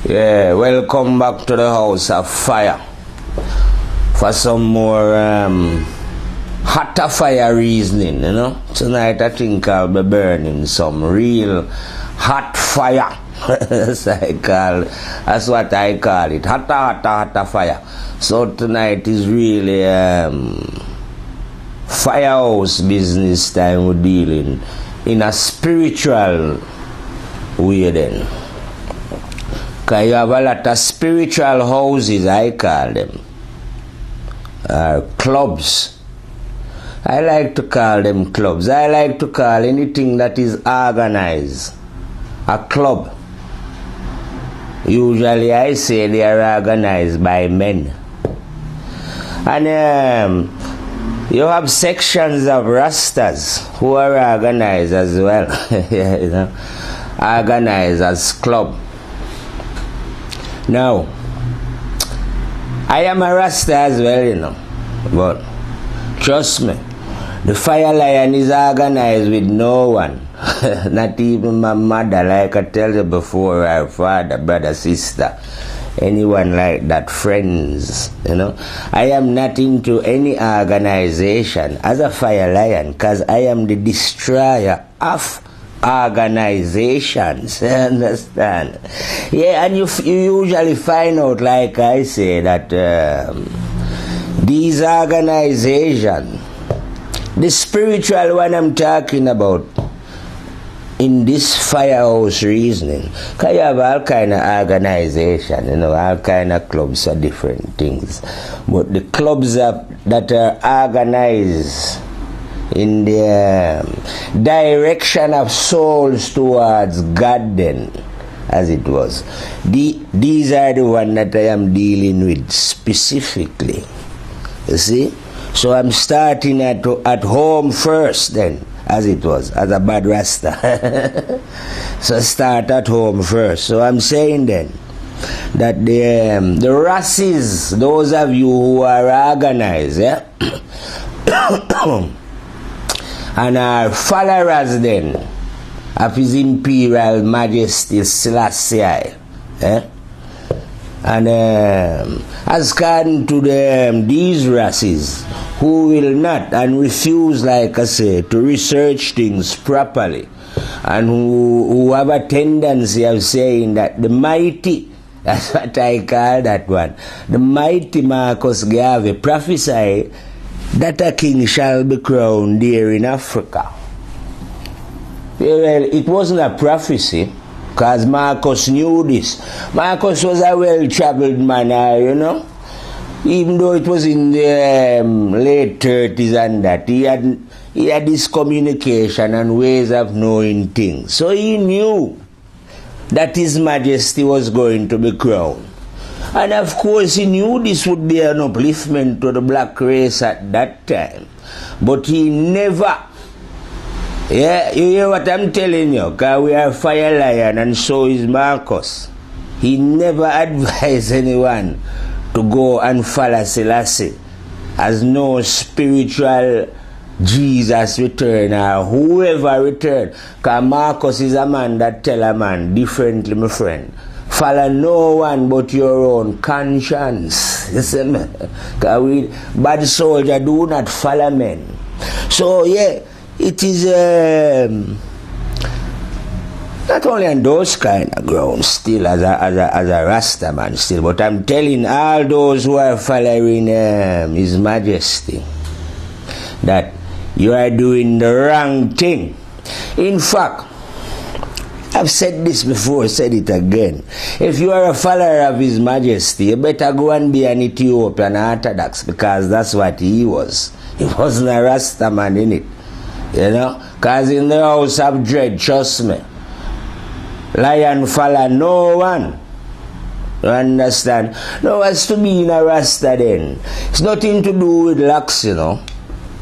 Yeah, welcome back to the House of Fire for some more hotter fire reasoning, you know. Tonight I think I'll be burning some real hot fire. That's what I call it. Hotter fire. So tonight is really firehouse business time. We're dealing in a spiritual way then. Because you have a lot of spiritual houses, I call them, clubs. I like to call them clubs. I like to call anything that is organized a club. Usually I say they are organized by men. And you have sections of Rastas who are organized as well. You know, organized as club. Now, I am a Rasta as well, you know, but trust me, the Fire Lion is organized with no one, not even my mother, like I tell you before, our father, brother, sister, anyone like that, friends, you know. I am not into any organization as a Fire Lion, because I am the destroyer of organizations, you understand? Yeah, and you usually find out, like I say, that these organizations, the spiritual one I'm talking about, in this firehouse reasoning, because you have all kind of organization, you know, all kind of clubs are different things. But the clubs that are organized in the direction of souls towards God then, as it was. These are the ones that I am dealing with specifically. You see? So I'm starting at home first then, as it was, as a bad Rasta. So start at home first. So I'm saying then that the races, those of you who are organized, yeah? and are followers then of His Imperial Majesty Selassie, eh? And as according to these races who will not and refuse, like I say, to research things properly, and who have a tendency of saying that the mighty, that's what I call that one, the mighty Marcus Garvey prophesied that a king shall be crowned there in Africa. Well, it wasn't a prophecy, because Marcus knew this. Marcus was a well-traveled man, you know. Even though it was in the late 30s and that, he had this communication and ways of knowing things. So he knew that His Majesty was going to be crowned. And of course he knew this would be an upliftment to the black race at that time. But he never, yeah, you hear what I'm telling you, because we are Fire Lion and so is Marcus. He never advised anyone to go and follow Selassie as no spiritual Jesus return or whoever return. Because Marcus is a man that tell a man differently, my friend. Follow no one but your own conscience. You see me? Because we, bad soldier, do not follow men. So, yeah, it is not only on those kind of grounds still as a Rasta man still, but I'm telling all those who are following His Majesty that you are doing the wrong thing. In fact, I've said this before, said it again. If you are a follower of His Majesty, you better go and be an Ethiopian Orthodox, because that's what he was. He wasn't a Rasta man in it. You know? Because in the house of dread, trust me, lion follow no one. You understand? No, as to being a Rasta then, it's nothing to do with locks, you know.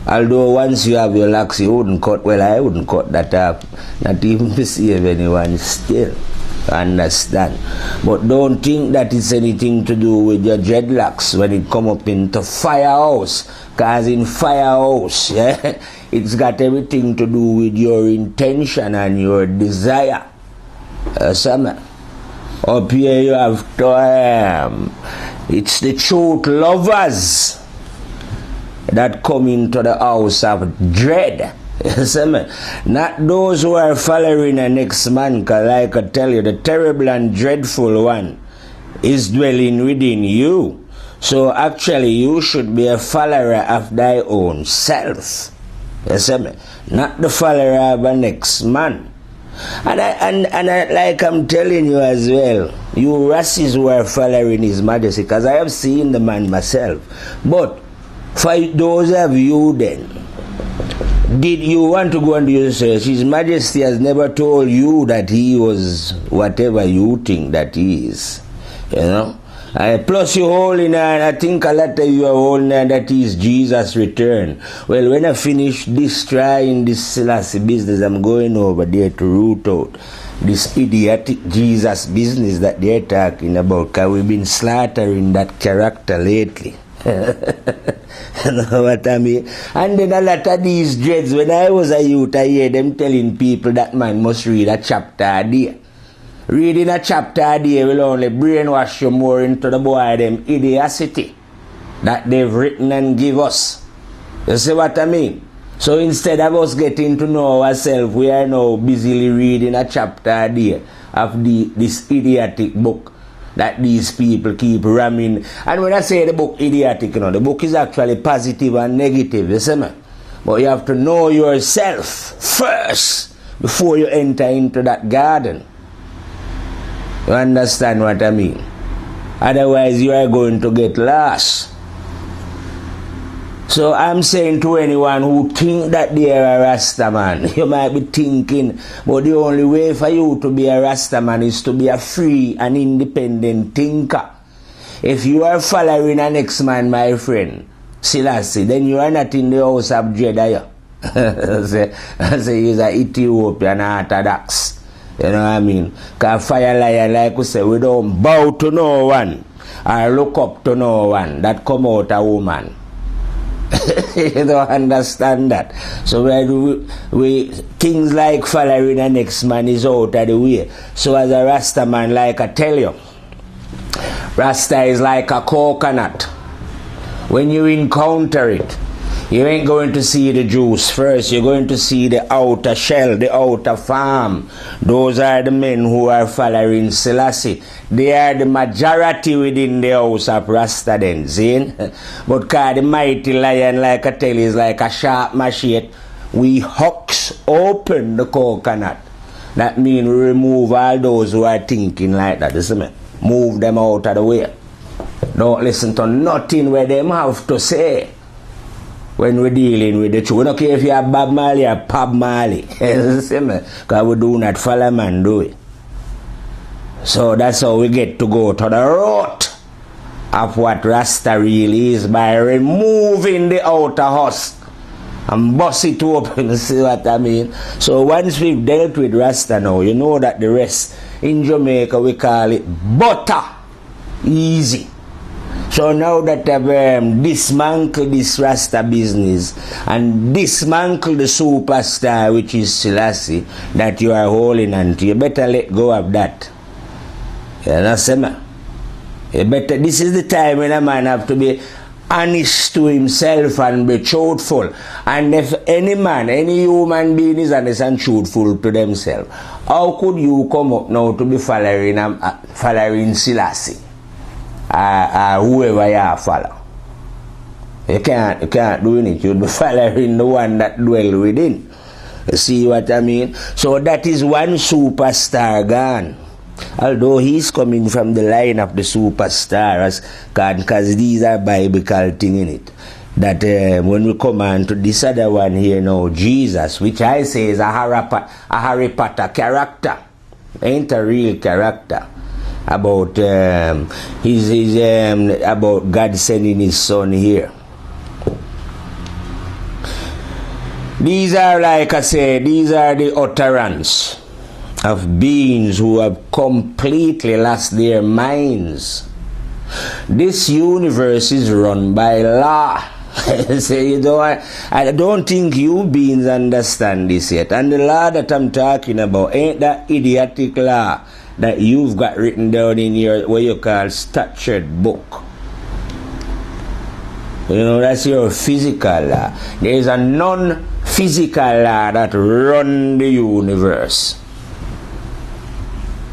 Although once you have your locks, you wouldn't cut, well, I wouldn't cut that up, not even to save anyone still. Understand? But don't think that it's anything to do with your dreadlocks when it come up into firehouse. Because in firehouse, yeah, it's got everything to do with your intention and your desire. Up here you have to, it's the truth lovers that come into the house of dread. You see me? Not those who are following the next man, because like I tell you, the terrible and dreadful one is dwelling within you. So actually you should be a follower of thy own self. You see me? Not the follower of the next man. And I, like I'm telling you as well, you races who are following His Majesty, because I have seen the man myself. But for those of you then, did you want to go and do your research? His Majesty has never told you that he was whatever you think that he is. You know? Plus you're holding, and I think a lot of you are holding that is Jesus' return. Well, when I finish this trying this Selassie business, I'm going over there to root out this idiotic Jesus business that they're talking about, because we've been slaughtering that character lately. You know what I mean? And then a lot of these dreads, when I was a youth, I hear them telling people that man must read a chapter a day. Reading a chapter a day will only brainwash you more into the boy them idiocy that they've written and give us. You see what I mean? So instead of us getting to know ourselves, we are now busily reading a chapter a day of this idiotic book that these people keep ramming. And when I say the book idiotic, you know, the book is actually positive and negative, you see me? But you have to know yourself first before you enter into that garden. You understand what I mean? Otherwise you are going to get lost. So I'm saying to anyone who think that they are a Rasta man, you might be thinking, but the only way for you to be a Rasta man is to be a free and independent thinker. If you are following an next man, my friend, Selassie, then you are not in the house of dread, are you? I say he's an Ethiopian Orthodox. You know what I mean? Because fire lion, like we say, we don't bow to no one or look up to no one that come out a woman. You don't understand that. So we things like following the next man is out of the way. So as a Rasta man, like I tell you, Rasta is like a coconut. When you encounter it, you ain't going to see the juice first. You're going to see the outer shell, the outer farm. Those are the men who are following Selassie. They are the majority within the house of Rasta then, see? But because the mighty lion, like I tell you, is like a sharp machete, we hooks open the coconut. That means we remove all those who are thinking like that, you see me? Move them out of the way. Don't listen to nothing where them have to say. When we're dealing with the truth, we don't care if you are Bob Marley or Pab Marley. Because we do not follow man, do it. So that's how we get to go to the root of what Rasta really is, by removing the outer husk and bust it open. See what I mean? So once we've dealt with Rasta now, you know that the rest in Jamaica we call it butter easy. So now that I've dismantled this Rasta business and dismantled the superstar which is Selassie that you are holding onto, you better let go of that. You understand me? You better, this is the time when a man have to be honest to himself and be truthful. And if any man, any human being is honest and truthful to themselves, how could you come up now to be following Selassie? Whoever you follow. You can't do it. You'll be following the one that dwell within. You see what I mean? So that is one superstar gone. Although he's coming from the line of the superstars, because these are biblical things in it. That when we come on to this other one here now, Jesus, which I say is a Harry Potter character, ain't a real character. About about God sending His Son here. These are, like I said, these are the utterance of beings who have completely lost their minds. This universe is run by law. So I don't think you beings understand this yet. And the law that I'm talking about ain't that idiotic law that you've got written down in your, what you call, statured book. You know, that's your physical law. There is a non-physical law that runs the universe.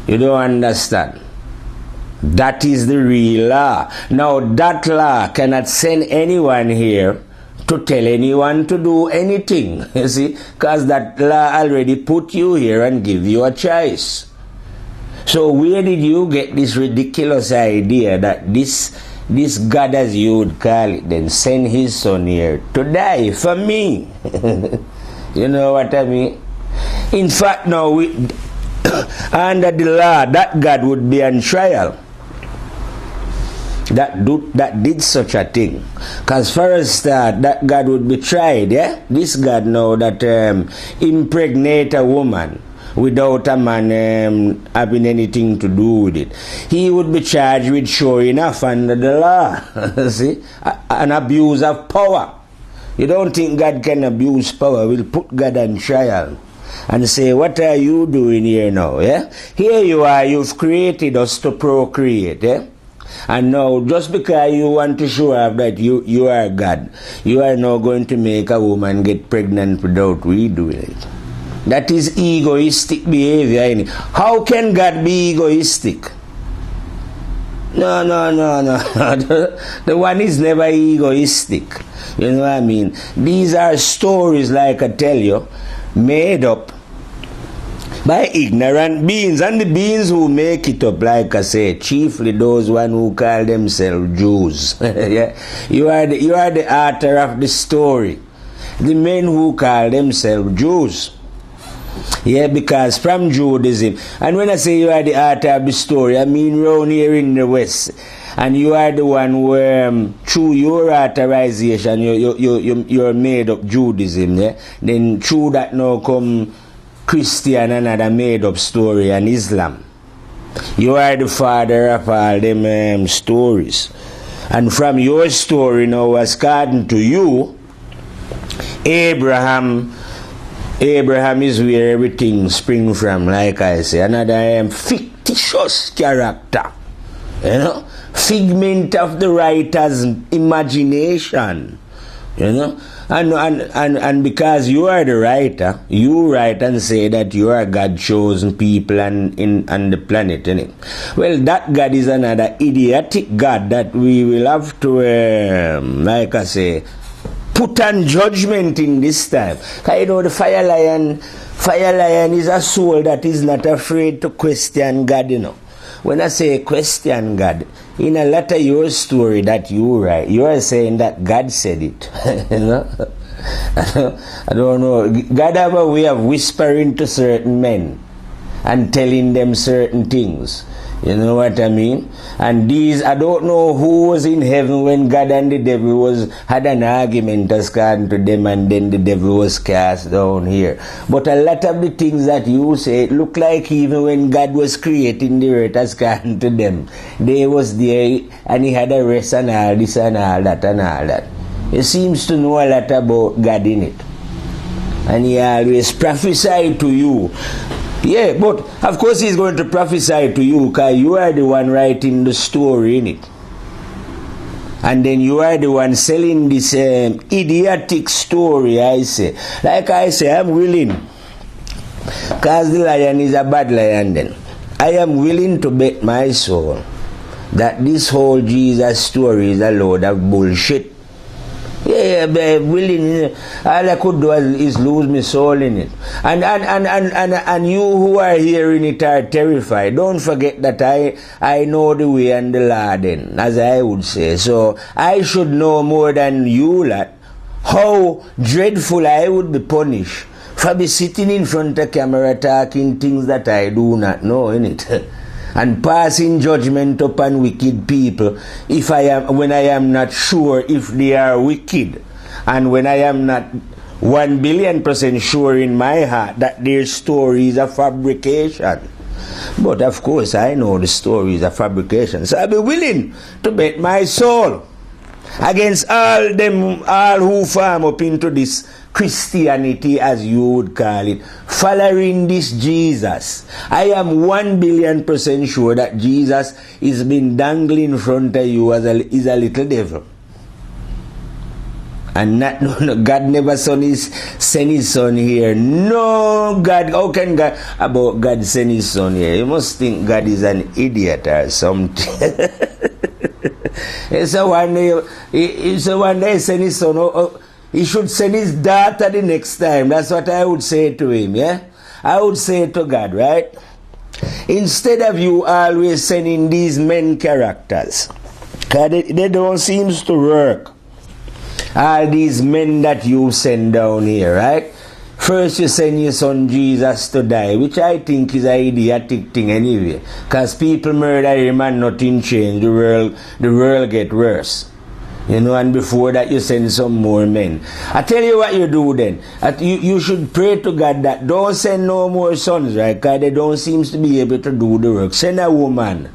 You don't understand? That is the real law. Now, that law cannot send anyone here to tell anyone to do anything. You see? Because that law already put you here and give you a choice. So where did you get this ridiculous idea that this God, as you would call it, then send his son here to die for me? You know what I mean? In fact, now, under the law, that God would be on trial. That did such a thing. Because for a start, that God would be tried, yeah? This God now that impregnate a woman without a man having anything to do with it. He would be charged with sure enough under the law. See? An abuse of power. You don't think God can abuse power? We'll put God on trial and say, what are you doing here now? Yeah? Here you are, you've created us to procreate, yeah? And now, just because you want to show off that you are God, you are now going to make a woman get pregnant without we doing it. That is egoistic behavior. How can God be egoistic? No. The one is never egoistic. You know what I mean? These are stories, like I tell you, made up by ignorant beings, and the beings who make it up, like I say, chiefly those one who call themselves Jews. Yeah? You are the author of the story. The men who call themselves Jews. Yeah, because from Judaism, and when I say you are the author of the story, I mean round here in the West, and you are the one where through your authorization you're made up Judaism, yeah? Then through that now come Christian and another made up story, and Islam. You are the father of all them stories. And from your story now, according to you, Abraham is where everything springs from, like I say. Another fictitious character. You know? Figment of the writer's imagination. You know? And because you are the writer, you write and say that you are God's chosen people on the planet, innit? Well, that God is another idiotic God that we will have to, like I say, put on judgment in this time. Because you know, the fire lion is a soul that is not afraid to question God, you know. When I say question God, in a lot of your story that you write, you are saying that God said it. You know? I don't know. God have a way of whispering to certain men and telling them certain things. You know what I mean? And these, I don't know who was in heaven when God and the devil had an argument as according to them, and then the devil was cast down here. But a lot of the things that you say, it look like even when God was creating the earth as according to them, they was there and he had a rest and all this and all that and all that. He seems to know a lot about God in it. And he always prophesied to you. Yeah, but of course he's going to prophesy to you because you are the one writing the story in it. And then you are the one selling this idiotic story, I say. Like I say, I'm willing. Because the lion is a bad lion then. I am willing to bet my soul that this whole Jesus story is a load of bullshit. Yeah, willing. All I could do is lose my soul in it. And you who are hearing it are terrified. Don't forget that I know the way and the law then, as I would say. So I should know more than you lot how dreadful I would be punished for be sitting in front of camera talking things that I do not know, innit? And passing judgment upon wicked people when I am not sure if they are wicked, and when I am not 1,000,000,000% sure in my heart that their story is a fabrication. But of course I know the story is a fabrication, so I'll be willing to bet my soul against all who farm up into this Christianity, as you would call it, following this Jesus. I am 1,000,000,000% sure that Jesus is been dangling in front of you as is a little devil. And not, God never send his son here. No, God, how can God, about God send his son here? You must think God is an idiot or something. So one day he send his son, he should send his daughter the next time. That's what I would say to him, yeah? I would say to God, right? Instead of you always sending these men characters, because they don't seem to work. All these men that you send down here, right? First you send your son Jesus to die, which I think is an idiotic thing anyway. Because people murder him and nothing change. The world get worse. You know, and before that you send some more men. I tell you what you do then. You should pray to God that don't send no more sons, right? Because they don't seem to be able to do the work. Send a woman.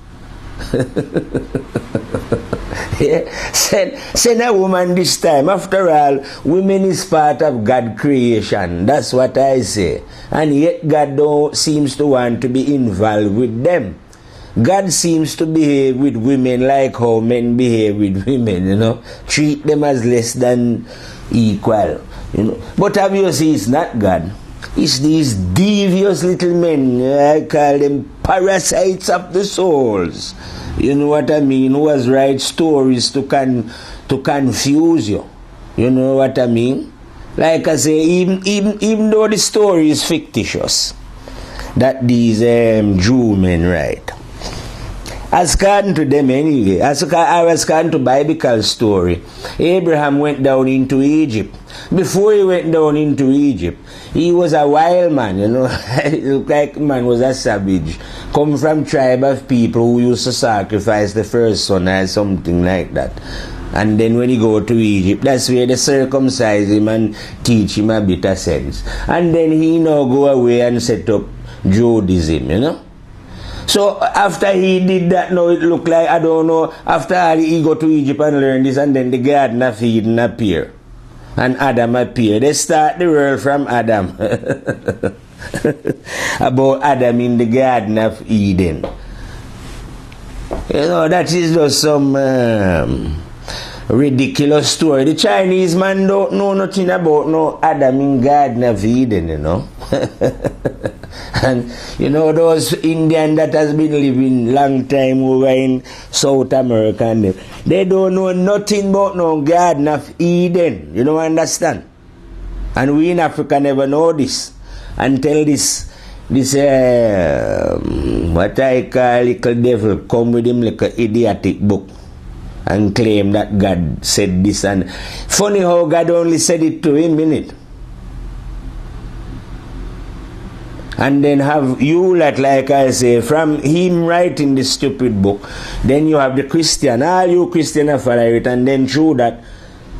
Yeah. Send a woman this time. After all, women is part of God's creation. That's what I say. And yet God don't seems to want to be involved with them. God seems to behave with women like how men behave with women, you know. Treat them as less than equal, you know. But obviously it's not God. It's these devious little men, I call them parasites of the souls. You know what I mean? Who has write stories to confuse you. You know what I mean? Like I say, even though the story is fictitious, that these Jew men write. As according to them anyway, as according to biblical story, Abraham went down into Egypt. Before he went down into Egypt, he was a wild man, you know. It looked like man was a savage. Come from tribe of people who used to sacrifice the first son or something like that. And then when he go to Egypt, that's where they circumcise him and teach him a bit of sense. And then he now go away and set up Judaism, you know. So after he did that, now it looked like, I don't know, after he go to Egypt and learn this, and then the Garden of Eden appear. And Adam appear. They start the world from Adam. About Adam in the Garden of Eden. You know, that is just some ridiculous story. The Chinese man don't know nothing about no Adam in Garden of Eden, you know. And you know those Indians that has been living long time over in South America, and they don't know nothing about no Garden of Eden. You don't understand? And we in Africa never know this until this what I call little devil come with him like an idiotic book and claim that God said this. And funny how God only said it to him, innit? And then have you, like I say, from him writing this stupid book, then you have the Christian, all you Christian are following it, and then through that,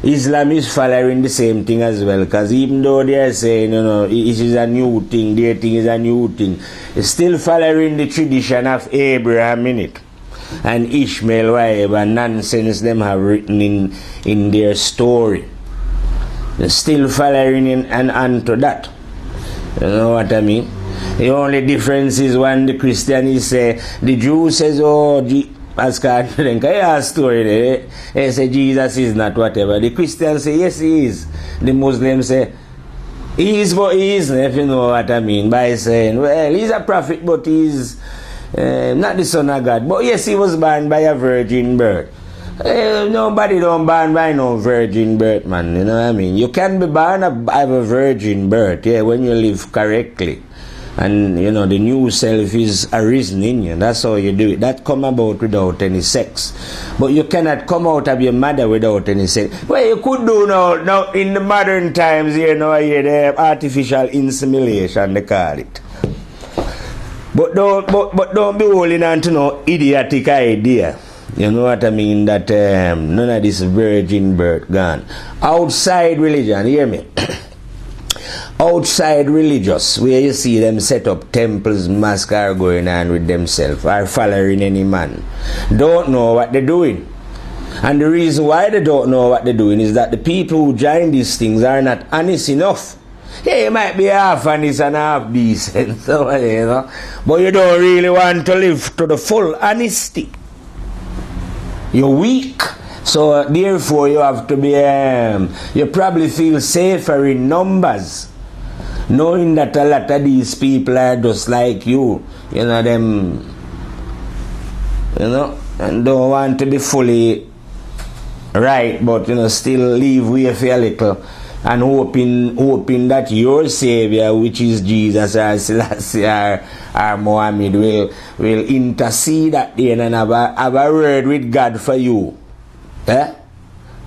Islam is following the same thing as well, because even though they are saying, you know, it is a new thing, their thing is a new thing, it's still following the tradition of Abraham in it, and Ishmael, whatever nonsense them have written in their story. They're still following in and onto that. You know what I mean? The only difference is when the Christian is say, the Jew says, oh, as God, then story, they say Jesus is not whatever. The Christians say, yes, he is. The Muslims say, he is, but he isn't, if you know what I mean, by saying, well, he's a prophet, but he's not the son of God. But yes, he was born by a virgin birth. Nobody don't born by no virgin birth, man. You know what I mean? You can be born by a virgin birth, yeah, when you live correctly. And, you know, the new self is arisen in you. That's how you do it. That come about without any sex. But you cannot come out of your mother without any sex. Well, you could do now in the modern times, you know, the artificial insemination, they call it. But don't be holding on to no idiotic idea. You know what I mean? That none of this virgin birth gone. Outside religion, hear me? Outside religious, where you see them set up temples, massacre going on with themselves, or following any man, don't know what they're doing. And the reason why they don't know what they're doing is that the people who join these things are not honest enough. Yeah, you might be half honest and half decent, so, you know, but you don't really want to live to the full honesty. You're weak, so therefore you have to be, you probably feel safer in numbers, knowing that a lot of these people are just like you know, them, you know, and don't want to be fully right, but, you know, still leave way for a little, and hoping that your Savior, which is Jesus or Selassie or Muhammad, will intercede at the end and have a word with God for you. Eh?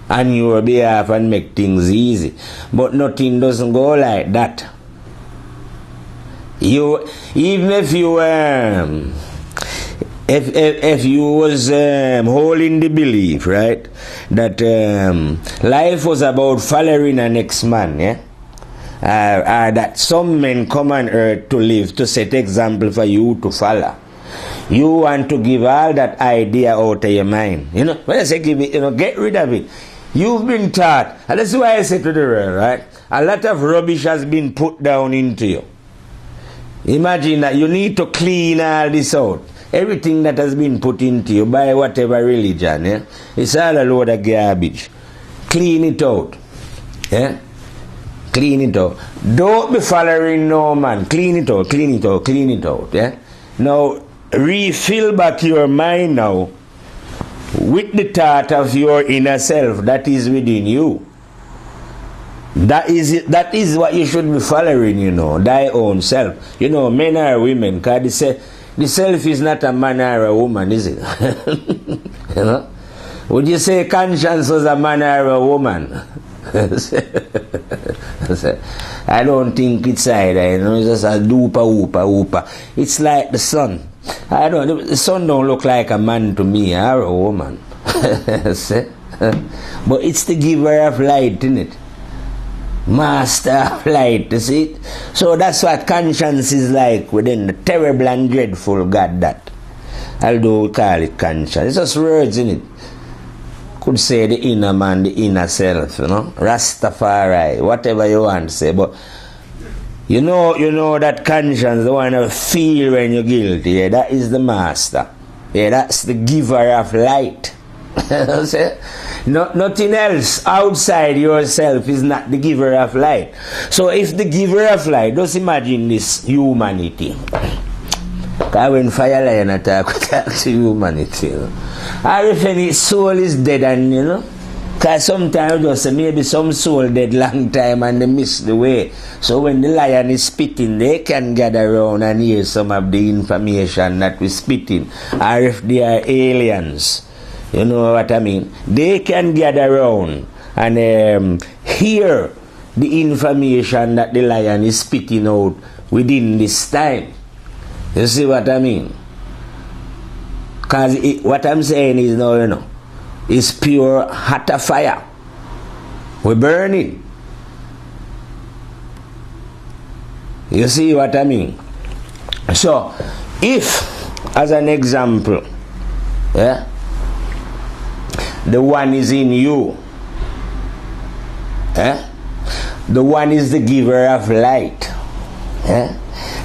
On your behalf and make things easy. But nothing doesn't go like that. You, even if you if you was holding the belief, right, that life was about following a next man, yeah, or that some men come on earth to live to set example for you to follow, you want to give all that idea out of your mind. You know, when I say give it, you know, get rid of it. You've been taught, and that's why I say to the world, right, a lot of rubbish has been put down into you. Imagine that you need to clean all this out. Everything that has been put into you by whatever religion, yeah, it's all a load of garbage. Clean it out. Yeah? Clean it out. Don't be following no man. Clean it out, clean it out, clean it out. Yeah? Now, refill back your mind now with the thought of your inner self that is within you. That is what you should be following, you know, thy own self. You know, men or women, because they say, the self is not a man or a woman, is it? You know? Would you say conscience was a man or a woman? I don't think it's either, you know, it's just a doopa. It's like the sun. The sun don't look like a man to me or a woman. But it's the giver of light, isn't it? Master of light, you see it? So that's what conscience is like within the terrible and dreadful God that. Although we call it conscience. It's just words, in it. Could say the inner man, the inner self, you know. Rastafari, whatever you want to say. But you know that conscience, the one you feel when you're guilty, yeah, that is the master. Yeah, that's the giver of light. Nothing else outside yourself is not the giver of light. So if the giver of light, just imagine this humanity. Because when Fire Lion attack to humanity, you know, or if any soul is dead, and you know, because sometimes just say maybe some soul dead long time and they miss the way. So when the lion is spitting, they can gather around and hear some of the information that we're spitting. Or if they are aliens, you know what I mean? They can gather around and hear the information that the lion is spitting out within this time. You see what I mean? Because what I'm saying is now, you know, it's pure hot fire. We're burning. You see what I mean? So, if, as an example, yeah, the one is in you, the one is the giver of light.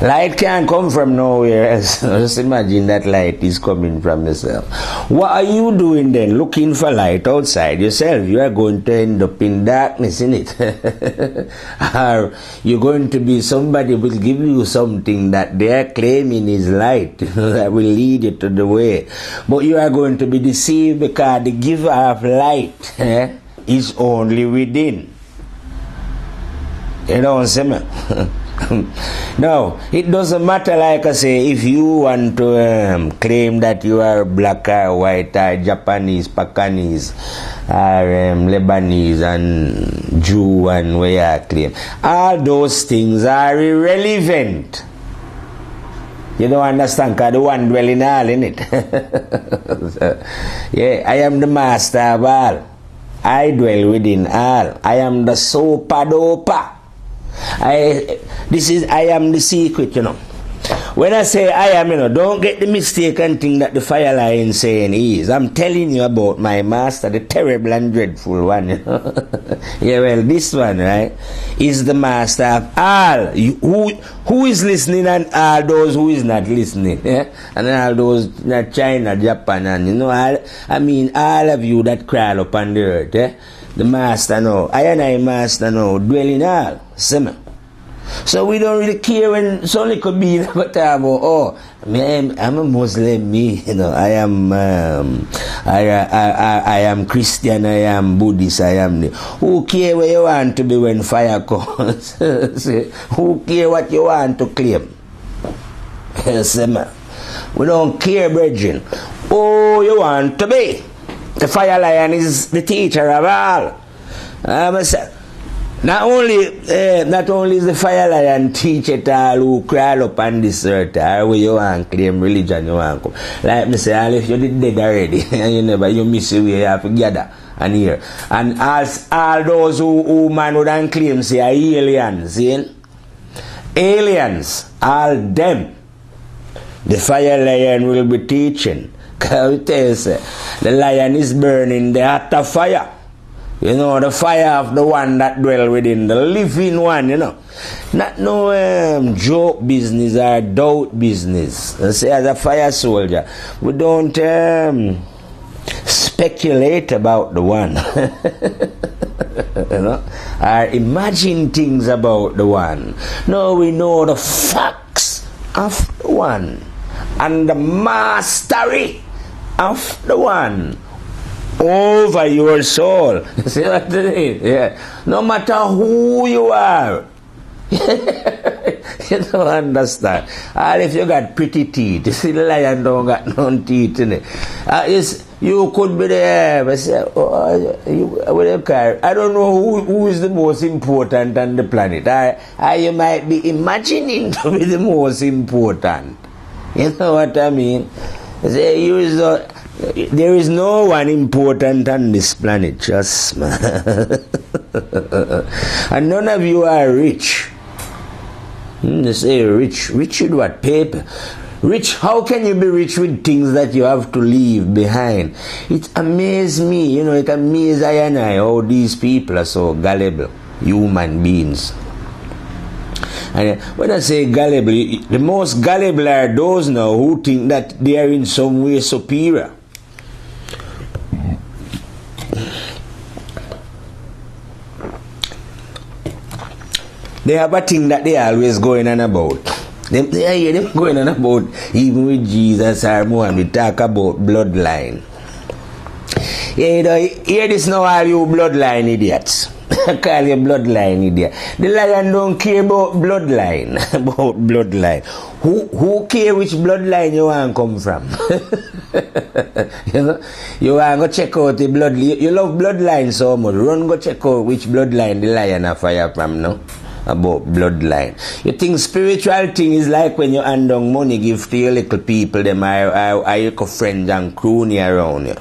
Light can't come from nowhere else. Just imagine that light is coming from yourself. What are you doing then? Looking for light outside yourself. You are going to end up in darkness, innit? Or you're going to be, somebody will give you something that they are claiming is light, that will lead you to the way. But you are going to be deceived because the giver of light is only within. You know what I'm saying? No, it doesn't matter, like I say, if you want to claim that you are black or white or Japanese, Pakistanese, or Lebanese and Jew and where you claim. All those things are irrelevant. You don't understand, because the one dwelling all in it. Yeah, I am the master of all. I dwell within all. I am the Sopa Dopa. I am the secret, you know. When I say I am, don't get the mistaken thing that the fire lion saying he is. I'm telling you about my master, the terrible and dreadful one. Yeah, well, this one, right, is the master of all. Who is listening and all those who is not listening. Yeah? And all those not China, Japan, and I mean all of you that crawl upon the earth. Yeah? The master now, I master now, dwell in all. See. So we don't really care when somebody could be about, oh, I'm a Muslim, I am Christian, I am Buddhist, I am. Who care where you want to be when fire comes? Who care what you want to claim? We don't care, brethren. Oh, you want to be. The fire lion is the teacher of all. Not only is the fire lion teach it all who crawl up on this earth, or where you want to claim religion you want to come. Like me say, all if you did dead already, and you miss your way, you have to gather and hear. And all those who man would claim say are aliens, see? Aliens, all them, the fire lion will be teaching. Because it tells the lion is burning the heart of fire. The fire of the one that dwell within, the living one, Not no joke business or doubt business. Say as a fire soldier, we don't speculate about the one. Or imagine things about the one. No, we know the facts of the one. And the mastery of the one over your soul. See what I mean? Yeah. No matter who you are. You don't understand. Or if you got pretty teeth, you see the lion don't got no teeth in it. You could be there, but say, I don't know who is the most important on the planet. You might be imagining to be the most important. You know what I mean? Say, there is no one important on this planet, just man. And none of you are rich. They say rich with what? Paper. Rich, how can you be rich with things that you have to leave behind? It amazes me, it amazes I and I how these people are so gullible, human beings. And when I say gullible, the most gullible are those now who think that they are in some way superior. They have a thing that they are always going on about. They hear them going on about, even with Jesus or more, we talk about bloodline. Yeah, hear this now, all you bloodline idiots. Call you bloodline idiot. The lion don't care about bloodline. About bloodline. Who care which bloodline you want to come from? You want to go check out the blood. You love bloodline so much. Run go check out which bloodline the lion are fire from now. About bloodline. You think spiritual thing is like when you hand down money give to your little people, them are your friends and crony around you.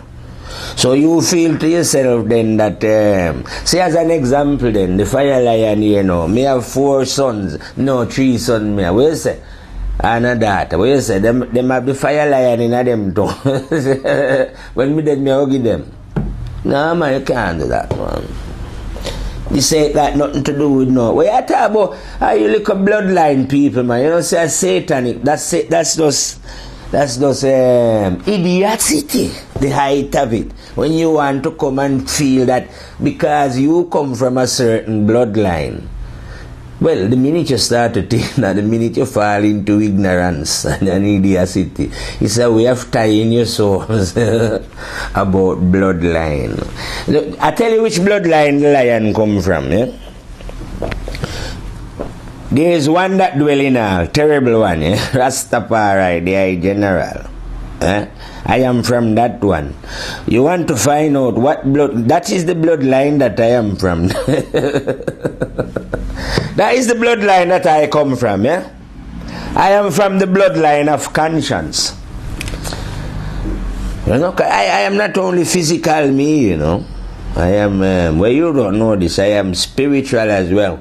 So you feel to yourself then that, say as an example then, the fire lion me have 4 sons, no 3 sons me, what you say? And a daughter, what you say? Them have the fire lion in them too. When me dead me hug them. No man, you can't do that man. You say that nothing to do with no. What you talk about? How you look at bloodline people, man? Say satanic. That's just idiocy, the height of it. When you want to come and feel that because you come from a certain bloodline. Well, the minute you start to think that, the minute you fall into ignorance and idiocy, it's a way of tying your souls about bloodline. Look, I tell you which bloodline the lion come from, yeah? There is one that dwell in all, terrible one, yeah? Rastafari, the High General. I am from that one. You want to find out what blood, that is the bloodline that I am from. That is the bloodline that I come from, yeah? I am from the bloodline of conscience. I am not only physical me, I am, well, you don't know this, I am spiritual as well.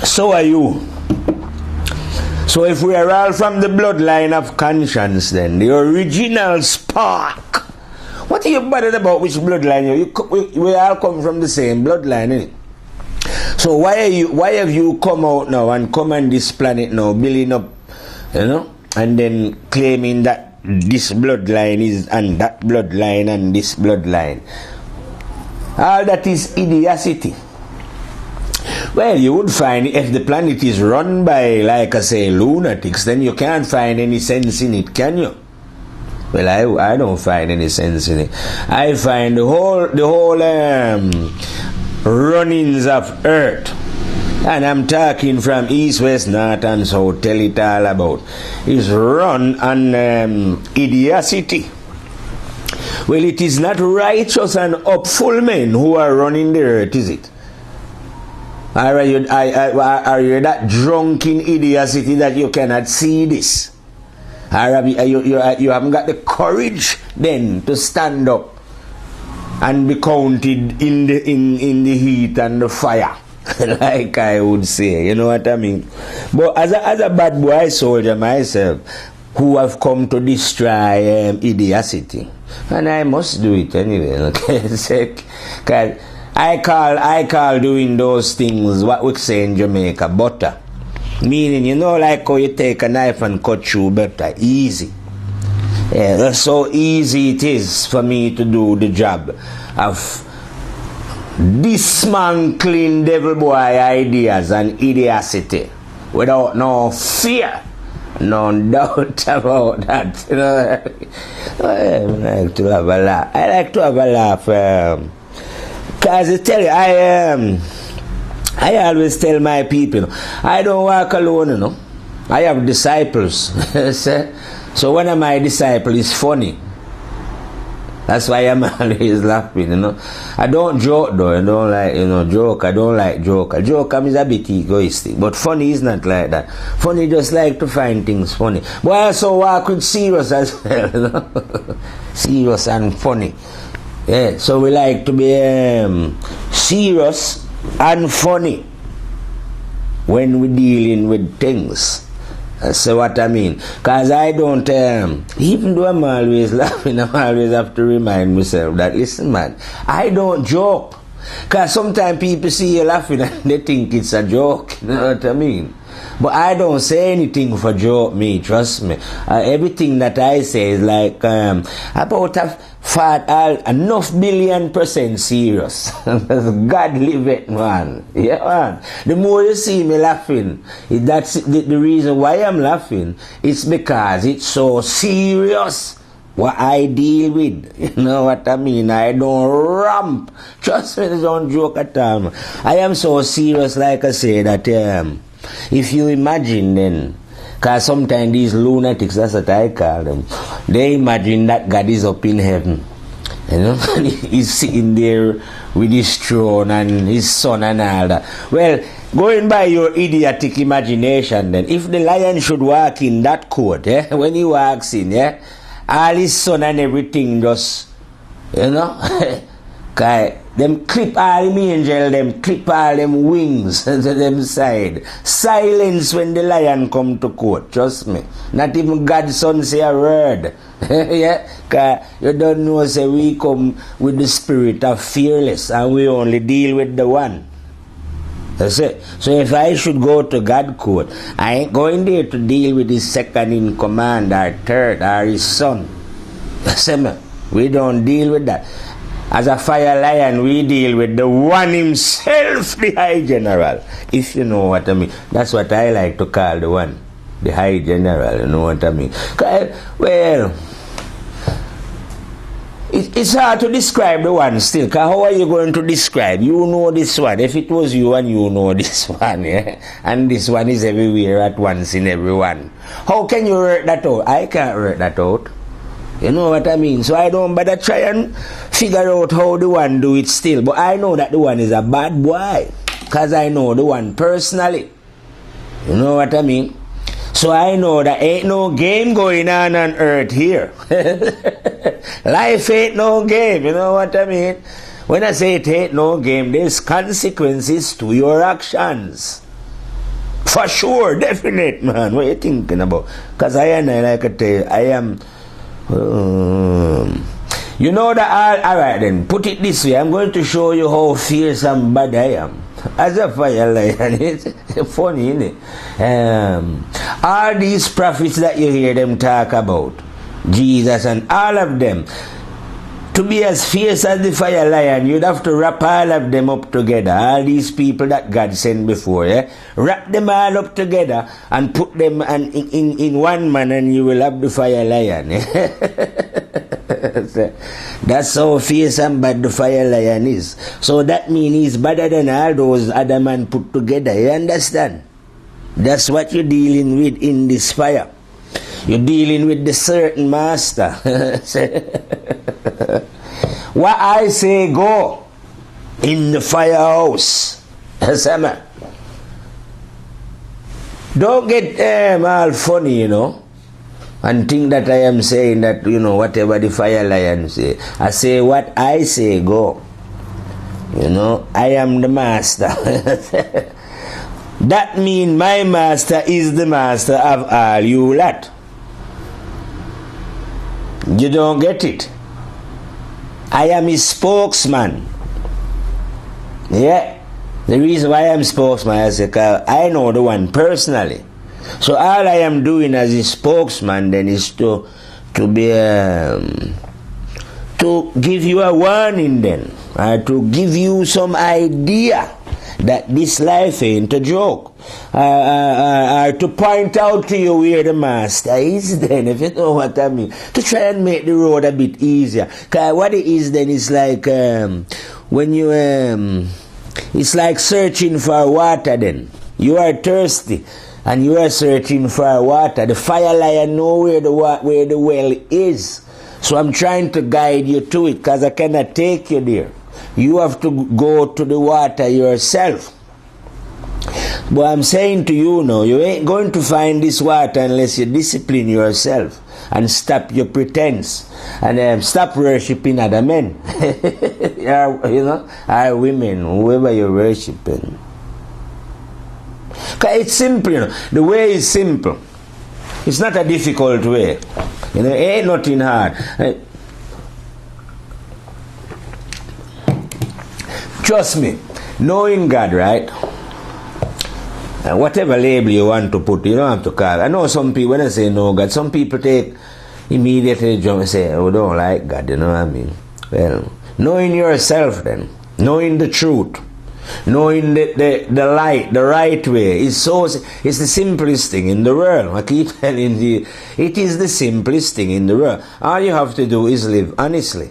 So are you. So if we are all from the bloodline of conscience, then the original spark. What are you bothered about which bloodline? We all come from the same bloodline, innit? So why have you come out now and come on this planet now, building up, and then claiming that this bloodline is and that bloodline and this bloodline? All that is idiocy. Well, you would find if the planet is run by, like I say, lunatics, then you can't find any sense in it, can you? Well, I don't find any sense in it. I find the whole runnings of earth, and I'm talking from east, west, north, and south, tell it all about, is run on idiocy. Well, it is not righteous and upful men who are running the earth, is it? Are you that drunk in idiocy that you cannot see this? Or you haven't got the courage then to stand up and be counted in the heat and the fire, like I would say, you know what I mean? But as a bad boy soldier myself, who have come to destroy idiocy, and I must do it anyway, okay? Because I call doing those things what we say in Jamaica, butter. Meaning, like how you take a knife and cut through butter, easy. Yeah, that's so easy it is for me to do the job of dismantling devil boy ideas and idiocy without no fear, no doubt about that. I like to have a laugh. I like to have a laugh. Because I tell you, I always tell my people, I don't walk alone, I have disciples. So one of my disciples is funny. That's why I'm always laughing, I don't joke though. I don't like, joke. I don't like joke. A joke is a bit egoistic. But funny is not like that. Funny just like to find things funny. But I also walk with serious as well, Serious and funny. Yeah, so we like to be serious and funny when we're dealing with things. That's what I mean. Because I don't, even though I'm always laughing, I always have to remind myself that, listen man, I don't joke. Because sometimes people see you laughing and they think it's a joke, you know what I mean? But I don't say anything for joke, me, trust me. Everything that I say is like about enough billion% serious. God live it, man. Yeah, man. The more you see me laughing, that's the reason why I'm laughing. It's because it's so serious what I deal with. You know what I mean? I don't ramp. Trust me, I don't joke at all. I am so serious, like I say, that if you imagine then, because sometimes these lunatics, that's what I call them, they imagine that God is up in heaven, and he's sitting there with his throne and his son and all that. Well, going by your idiotic imagination then, if the lion should walk in that court, when he walks in, all his son and everything just, them clip all them angel, them clip all them wings to them side. Silence when the lion come to court, trust me. Not even God's son say a word. Yeah, because you don't know, say we come with the spirit of fearless and we only deal with the one. That's it. So if I should go to God court, I ain't going there to deal with his second in command or third or his son. See me? We don't deal with that. As a fire lion, we deal with the one himself, the High General. If you know what I mean. That's what I like to call the one. The High General, you know what I mean. Well, it's hard to describe the one still. Because how are you going to describe? You know this one. If it was you and you know this one, and this one is everywhere at once in everyone. How can you work that out? I can't work that out. You know what I mean? So I don't bother try and figure out how the one do it still. But I know that the one is a bad boy. Because I know the one personally. You know what I mean? So I know that ain't no game going on earth here. Life ain't no game. You know what I mean? When I say it ain't no game, there's consequences to your actions. For sure, definite, man. What are you thinking about? Because I like I tell you, I am... you know that... Alright then, put it this way. I'm going to show you how fierce and bad I am. As a fire lion. It's funny, isn't it? All these prophets that you hear them talk about, Jesus and all of them, to be as fierce as the fire lion, you'd have to wrap all of them up together. All these people that God sent before, yeah? Wrap them all up together and put them in one man, and you will have the fire lion. That's how fierce and bad the fire lion is. So that means he's better than all those other men put together. You understand? That's what you're dealing with in this fire. You're dealing with the certain master. What I say go in the firehouse. Don't get all funny, you know, and think that I am saying that, you know, whatever the fire lion say. I say what I say go. You know, I am the master. That means my master is the master of all you lot. You don't get it. I am his spokesman. Yeah. The reason why I'm spokesman is because I know the one personally. So all I am doing as his spokesman then is to be to give you a warning then, or to give you some idea that this life ain't a joke, to point out to you where the master is then, if you know what I mean, to try and make the road a bit easier. Because what it is then is like when you it's like searching for water then. You are thirsty and you are searching for water. The fire lion know where the well is. So I'm trying to guide you to it because I cannot take you there. You have to go to the water yourself. But I'm saying to you now, you ain't going to find this water unless you discipline yourself and stop your pretense and stop worshipping other men. You know, or women, whoever you're worshipping. Because it's simple, you know. The way is simple. It's not a difficult way. You know, it ain't nothing hard. Trust me, knowing God, right? Whatever label you want to put, you don't have to call. I know some people, when I say no God, some people take immediately jump and say, oh, don't like God, you know what I mean? Well, knowing yourself then, knowing the truth, knowing the light, the right way, it's the simplest thing in the world. I keep telling you, it is the simplest thing in the world. All you have to do is live honestly.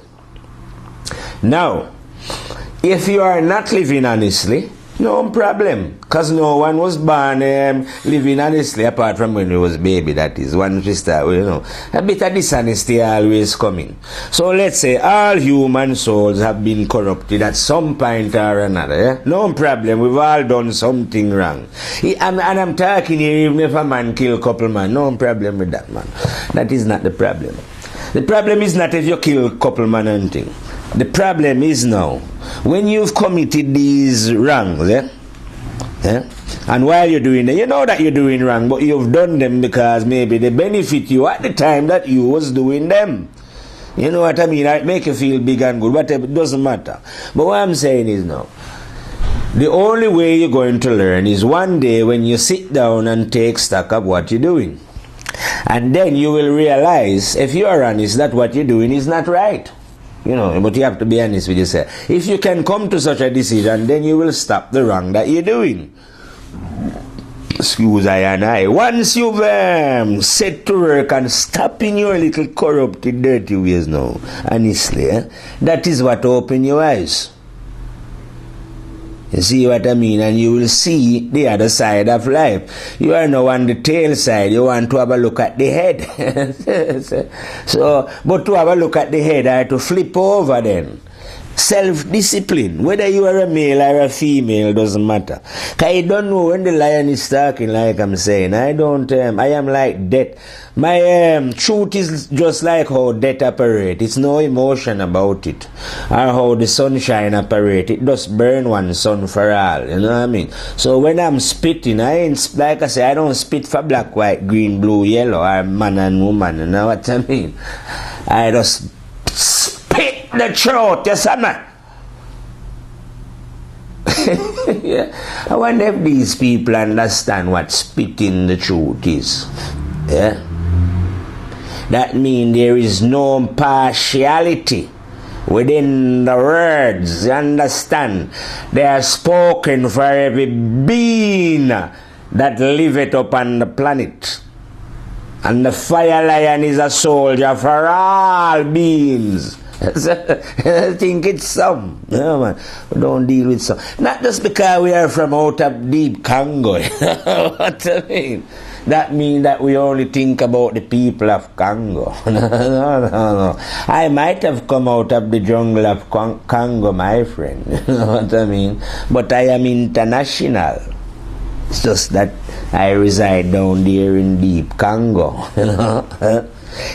Now, if you are not living honestly, no problem. Because no one was born living honestly apart from when he was baby, that is. One to start, you know. A bit of dishonesty always coming. So let's say all human souls have been corrupted at some point or another. Yeah? No problem. We've all done something wrong. And I'm talking here even if a man kill a couple man. No problem with that, man. That is not the problem. The problem is not if you kill a couple man and thing. The problem is now, when you've committed these wrongs, and while you're doing them, you know that you're doing wrong, but you've done them because maybe they benefit you at the time that you was doing them. You know what I mean? It make you feel big and good, whatever, it doesn't matter. But what I'm saying is now, the only way you're going to learn is one day when you sit down and take stock of what you're doing. And then you will realize, if you are honest, that what you're doing is not right. You know, but you have to be honest with yourself. If you can come to such a decision, then you will stop the wrong that you're doing. Excuse I and I. Once you've set to work and stop in your little corrupted, dirty ways now, honestly, that is what open your eyes. You see what I mean? And you will see the other side of life. You are now on the tail side. You want to have a look at the head. So, but to have a look at the head, I have to flip over then. Self-discipline. Whether you are a male or a female doesn't matter. Because I don't know when the lion is talking, like I'm saying. I am like death. My truth is just like how death operates. It's no emotion about it. Or how the sunshine operates. It just burn one sun for all. You know what I mean? So when I'm spitting, I ain't, like I say, I don't spit for black, white, green, blue, yellow, or man and woman. You know what I mean? I just spit the truth, yes, man. Yeah. I wonder if these people understand what spitting the truth is. Yeah. That means there is no partiality within the words. You understand? They are spoken for every being that liveth upon the planet. And the fire lion is a soldier for all beings. I think it's some. No, man. We don't deal with some. Not just because we are from out of deep Congo. What I mean? That means that we only think about the people of Congo. No. I might have come out of the jungle of Congo, my friend. You know what I mean? But I am international. It's just that I reside down there in deep Congo. You know?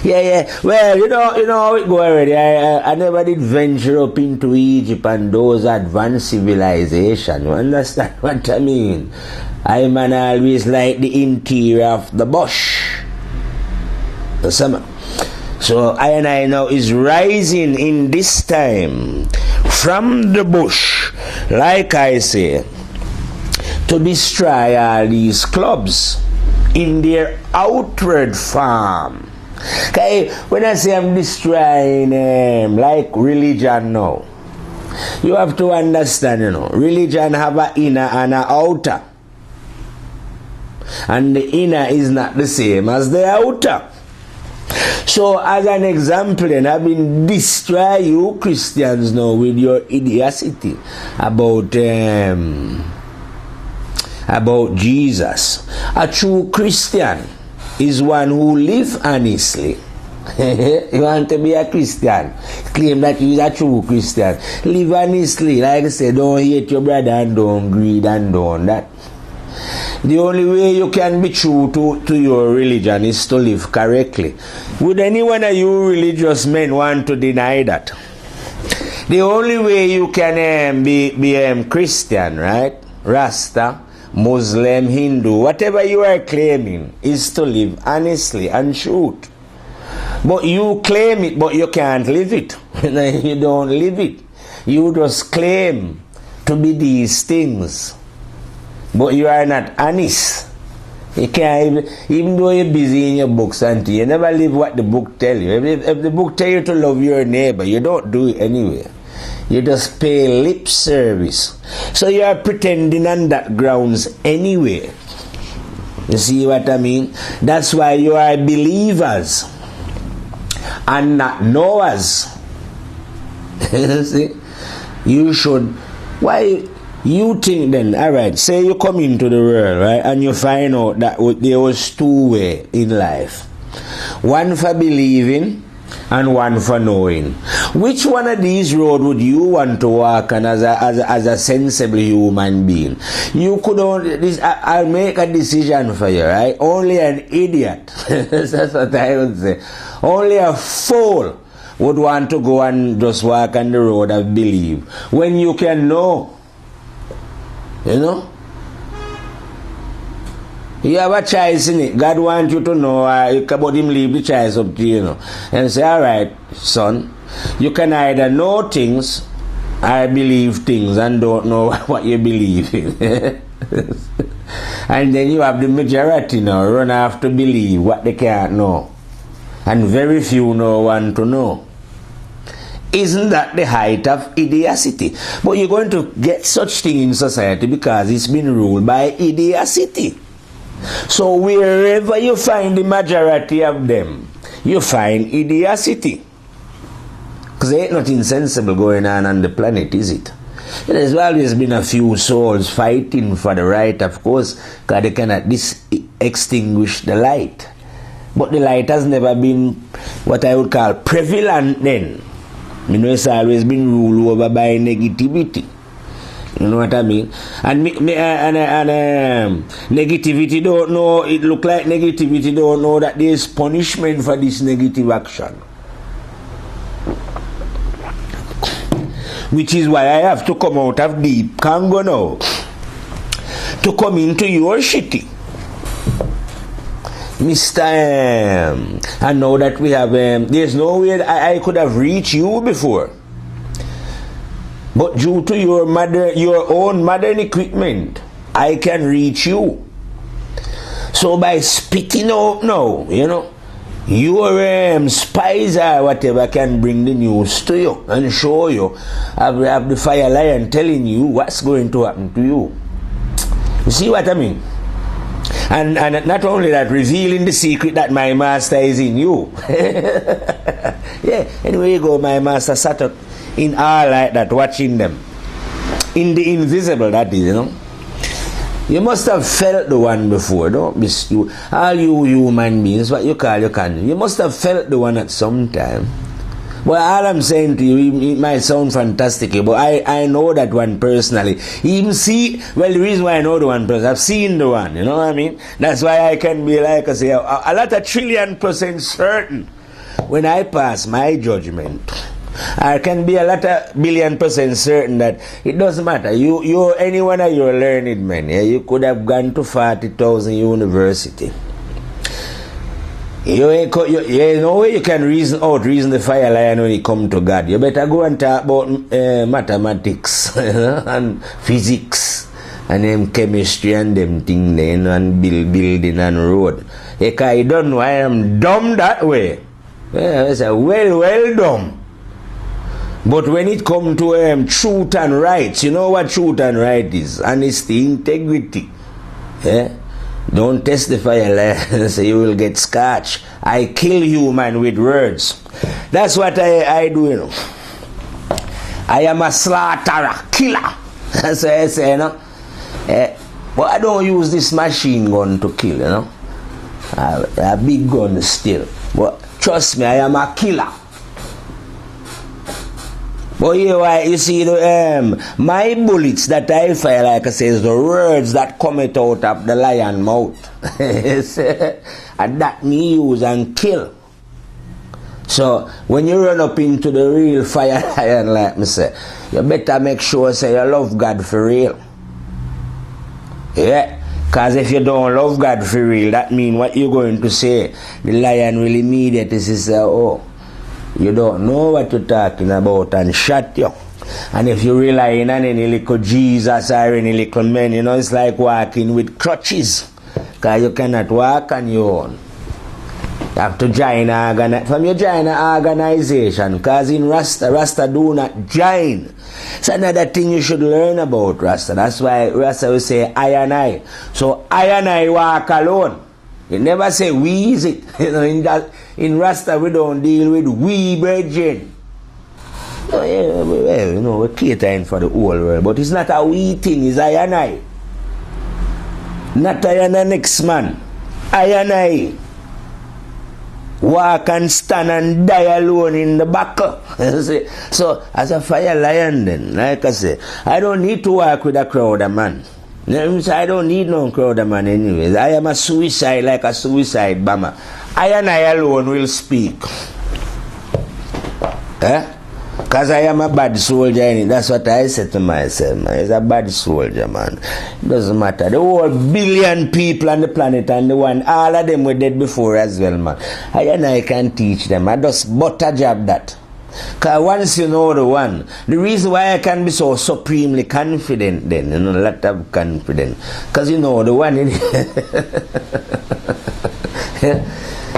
Yeah. Well, you know how it go already. I never did venture up into Egypt and those advanced civilizations. You understand what I mean? I man always like the interior of the bush. So I now is rising in this time from the bush, like I say, to destroy all these clubs in their outward form. Okay, when I say I'm destroying like religion now, you have to understand, religion have an inner and an outer. And the inner is not the same as the outer. So as an example, then I've been destroy you Christians now with your idiocy about Jesus. A true Christian is one who live honestly. You want to be a Christian, claim that you is a true Christian. Live honestly, like I say, don't hate your brother and don't greed and don't that. The only way you can be true to your religion is to live correctly. Would any one of you religious men want to deny that? The only way you can be Christian, right? Rasta, Muslim, Hindu, whatever you are claiming is to live honestly and truth. But you claim it, but you can't live it. You don't live it. You just claim to be these things, but you are not honest. You can't, even though you're busy in your books and you never live what the book tell you. If the book tell you to love your neighbor, you don't do it anyway. You just pay lip service. So you are pretending on that grounds anyway. You see what I mean? That's why you are believers and not knowers. You see? You should. Why you think then? Alright, say you come into the world, right, and you find out that there was two ways in life. One for believing and one for knowing. Which one of these roads would you want to walk on as a sensible human being? You could only, I'll make a decision for you, right? Only an idiot, that's what I would say. Only a fool would want to go and just walk on the road of believe when you can know. You know? You have a choice in it. God wants you to know, but him leave the choice up to you, and say, alright, son, you can either know things or believe things and don't know what you believe in. And then you have the majority now run after believe what they can't know. And very few know want to know. Isn't that the height of idiocy? But you're going to get such thing in society because it's been ruled by idiocy. So wherever you find the majority of them, you find idiocy. Because there ain't nothing sensible going on the planet, is it? There's always been a few souls fighting for the right, of course, because they cannot extinguish the light. But the light has never been what I would call prevalent then. You know, it's always been ruled over by negativity. You know what I mean? And negativity don't know, it look like negativity don't know that there is punishment for this negative action. Which is why I have to come out of deep Congo now to come into your shitty. Mr. And now that we have, there's no way I could have reached you before. But due to your own modern equipment, I can reach you. So by spitting out now, you know, your spies or whatever can bring the news to you and show you. I have the Fire Lion telling you what's going to happen to you. You see what I mean? And not only that, revealing the secret that my master is in you. Yeah, anyway you go, my master sat up in awe like that, watching them. In the invisible, that is, you know. You must have felt the one before, don't be stupid. All you human beings, what you call your country, you must have felt the one at some time. Well, all I'm saying to you, it might sound fantastic, but I know that one personally. Even see, well, the reason why I know the one person, I've seen the one, you know what I mean? That's why I can be like I say, a lot of trillion% certain when I pass my judgment. I can be a lot of billion% certain that it doesn't matter. You any one of your learned men, yeah, you could have gone to 40,000 university. You know where you can reason the Fire Lion when you come to God. You better go and talk about mathematics and physics and them chemistry and them thing then and building and road. Because you don't know I am dumb that way. Yeah, I say well dumb. But when it comes to truth and rights, you know what truth and right is? Honesty, integrity. Yeah? Don't test the Fire Lion, so you will get scotched. I kill human with words. That's what I do, you know. I am a slaughterer, killer. That's what I say, you know. But I don't use this machine gun to kill, you know. A big gun still. But trust me, I am a killer. But you see, my bullets that I fire, like I say, is the words that come out of the lion mouth. And that me use and kill. So, when you run up into the real Fire Lion, like me say, you better make sure say you love God for real. Yeah. Because if you don't love God for real, that means what you're going to say. The lion will immediately say, oh, you don't know what you're talking about and shut you. And if you rely on any little Jesus or any little men, you know, it's like walking with crutches. Because you cannot walk on your own. You have to join from you join an organization. Because in Rasta do not join. It's another thing you should learn about Rasta. That's why Rasta will say I and I. So I and I walk alone. You never say we is it. You know, in Rasta we don't deal with we brethren. You know, we're catering for the whole world. But it's not a we thing, it's I and I. Not I and the next man. I and I. Walk and stand and die alone in the battle. So, as a Fire Lion then, like I say, I don't need to work with a crowd of man. I don't need no crowd of man anyways. I am a suicide like a suicide bomber. I and I alone will speak. Because I am a bad soldier in it. That's what I said to myself, man. He's a bad soldier, man. It doesn't matter. The whole billion people on the planet and the one, all of them were dead before as well, man. I and I can teach them. I just butter job that. Because once you know the one, the reason why I can be so supremely confident then, you know, a lot of confidence. Because you know the one.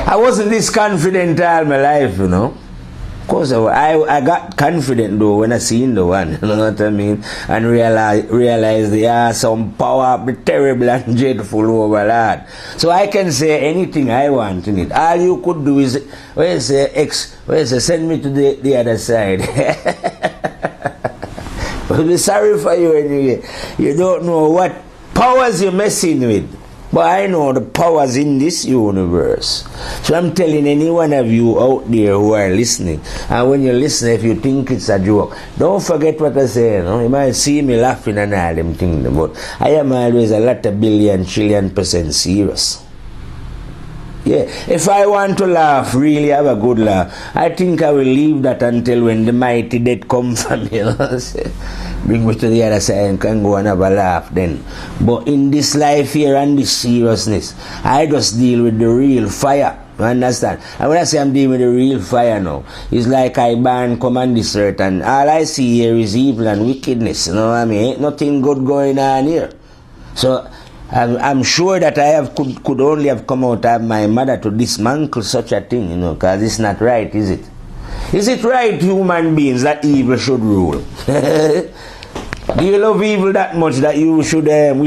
I wasn't this confident all my life, you know. Of course, I got confident though when I seen the one, you know what I mean? And realize there are some power, be terrible and dreadful over that. So I can say anything I want in it. All you could do is, send me to the other side. I'll be sorry for you anyway. You don't know what powers you're messing with. But I know the powers in this universe. So I'm telling any one of you out there who are listening, and when you listen, if you think it's a joke, don't forget what I say. You know? You might see me laughing and all them things, but I am always a lot of billion, trillion% serious. Yeah, if I want to laugh, really have a good laugh, I think I will leave that until when the mighty dead come for me. You know? Bring me to the other side and can go and have a laugh then. But in this life here and this seriousness, I just deal with the real fire. You understand? And when I say I'm dealing with the real fire now, it's like I ban come on this earth and all I see here is evil and wickedness. You know what I mean? Ain't nothing good going on here. So I'm sure that I could only have come out of my mother to dismantle such a thing, you know, because it's not right, is it? Is it right, human beings, that evil should rule? Do you love evil that much that we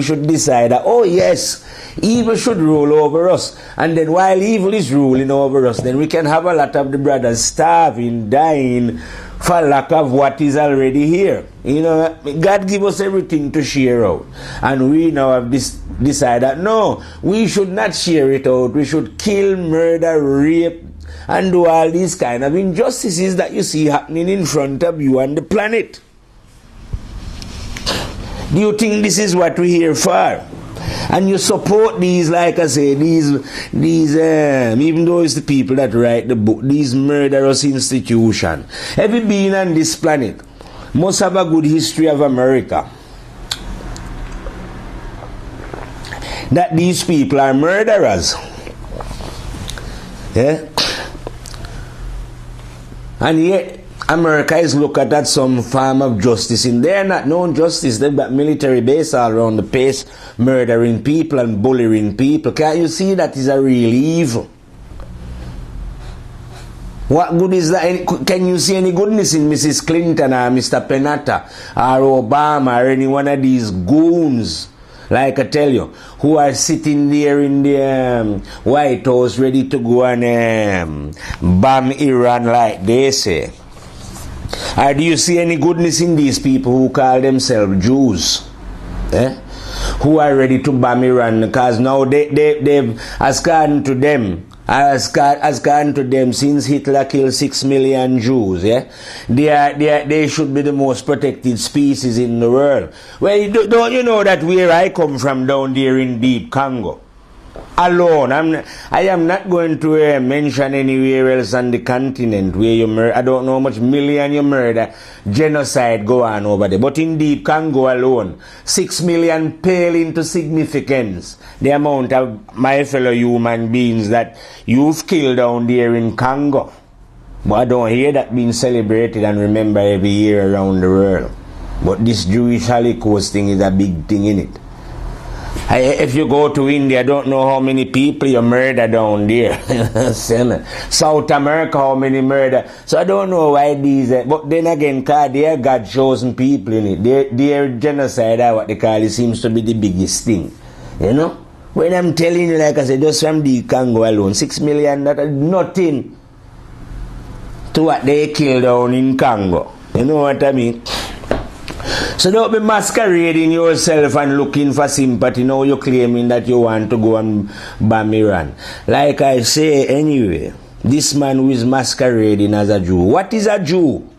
should decide that, oh yes, evil should rule over us, and then while evil is ruling over us, then we can have a lot of the brothers starving, dying for lack of what is already here. You know, God give us everything to share out, and we now have decided that no, we should not share it out. We should kill, murder, rape, and do all these kind of injustices that you see happening in front of you on the planet. Do you think this is what we're here for? And you support these, like I say, these even though it's the people that write the book, these murderous institutions. Every being on this planet must have a good history of America. That these people are murderers. Yeah? And yet America is looked at as some form of justice. In there, not known justice. They've got military base all around the place, murdering people and bullying people. Can't you see that is a real evil? What good is that? Can you see any goodness in Mrs. Clinton or Mr. Penata or Obama or any one of these goons, like I tell you, who are sitting there in the White House ready to go and bomb Iran like they say? Or do you see any goodness in these people who call themselves Jews? Who are ready to bomb Iran? Because now they've, as according to them, since Hitler killed 6 million Jews, they should be the most protected species in the world. Well, don't you know that where I come from down there in deep Congo, alone, I am not going to mention anywhere else on the continent where you murder. I don't know how much million you murder, genocide go on over there. But in deep Congo alone, 6 million pale into significance the amount of my fellow human beings that you've killed down there in Congo. But I don't hear that being celebrated and remembered every year around the world. But this Jewish Holocaust thing is a big thing in it. If you go to India, I don't know how many people you murder down there. South America, how many murder. So I don't know why these, but then again, because they are God-chosen people in it. Their genocide, what they call it, seems to be the biggest thing. You know? When I'm telling you, like I said, just from the Congo alone, 6 million, that is nothing to what they killed down in Congo. You know what I mean? So don't be masquerading yourself and looking for sympathy. Now you're claiming that you want to go and bomb Iran. Like I say anyway, this man who is masquerading as a Jew. What is a Jew?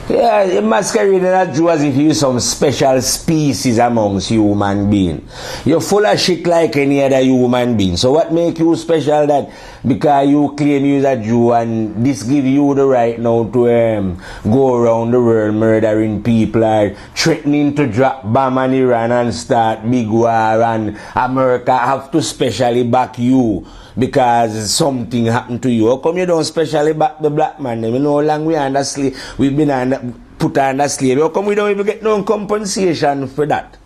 Yeah, you're masquerading as a Jew as if you're some special species amongst human beings. You're full of shit like any other human being. So what makes you special that because you claim you're a Jew and this give you the right now to go around the world murdering people or threatening to drop bomb on Iran and start big war, and America have to specially back you because something happened to you? How come you don't specially back the black man? You know how long we under slave, we've been put under slave. How come we don't even get no compensation for that?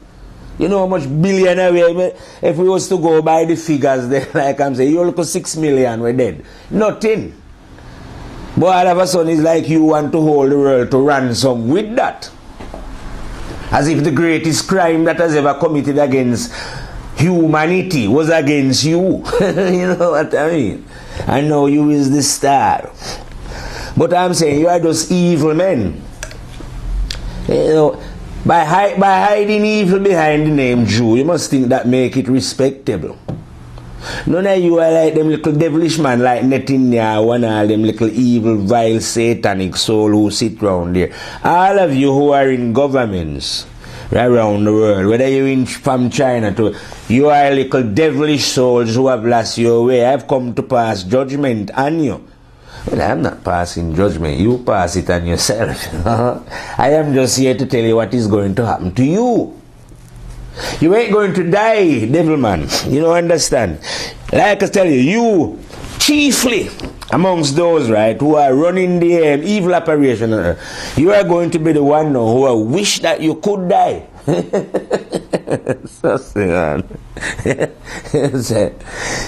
You know how much billion away? If we was to go by the figures there, like I'm saying, you look at 6 million, we're dead. Nothing. But all of a sudden it's like you want to hold the world to ransom with that. As if the greatest crime that has ever committed against humanity was against you. You know what I mean? I know you is the star. But I'm saying you are just evil men. You know, By hiding evil behind the name Jew, you must think that make it respectable. None of you are like them little devilish man like Netanyahu and all them little evil, vile, satanic soul who sit round there. All of you who are in governments around the world, whether you're in from China to, you are little devilish souls who have lost your way. I've come to pass judgment on you. Well, I'm not passing judgment. You pass it on yourself. I am just here to tell you what is going to happen to you. You ain't going to die, devil man. You don't understand. Like I tell you, you chiefly amongst those, right, who are running the evil operation, you are going to be the one now who wish that you could die.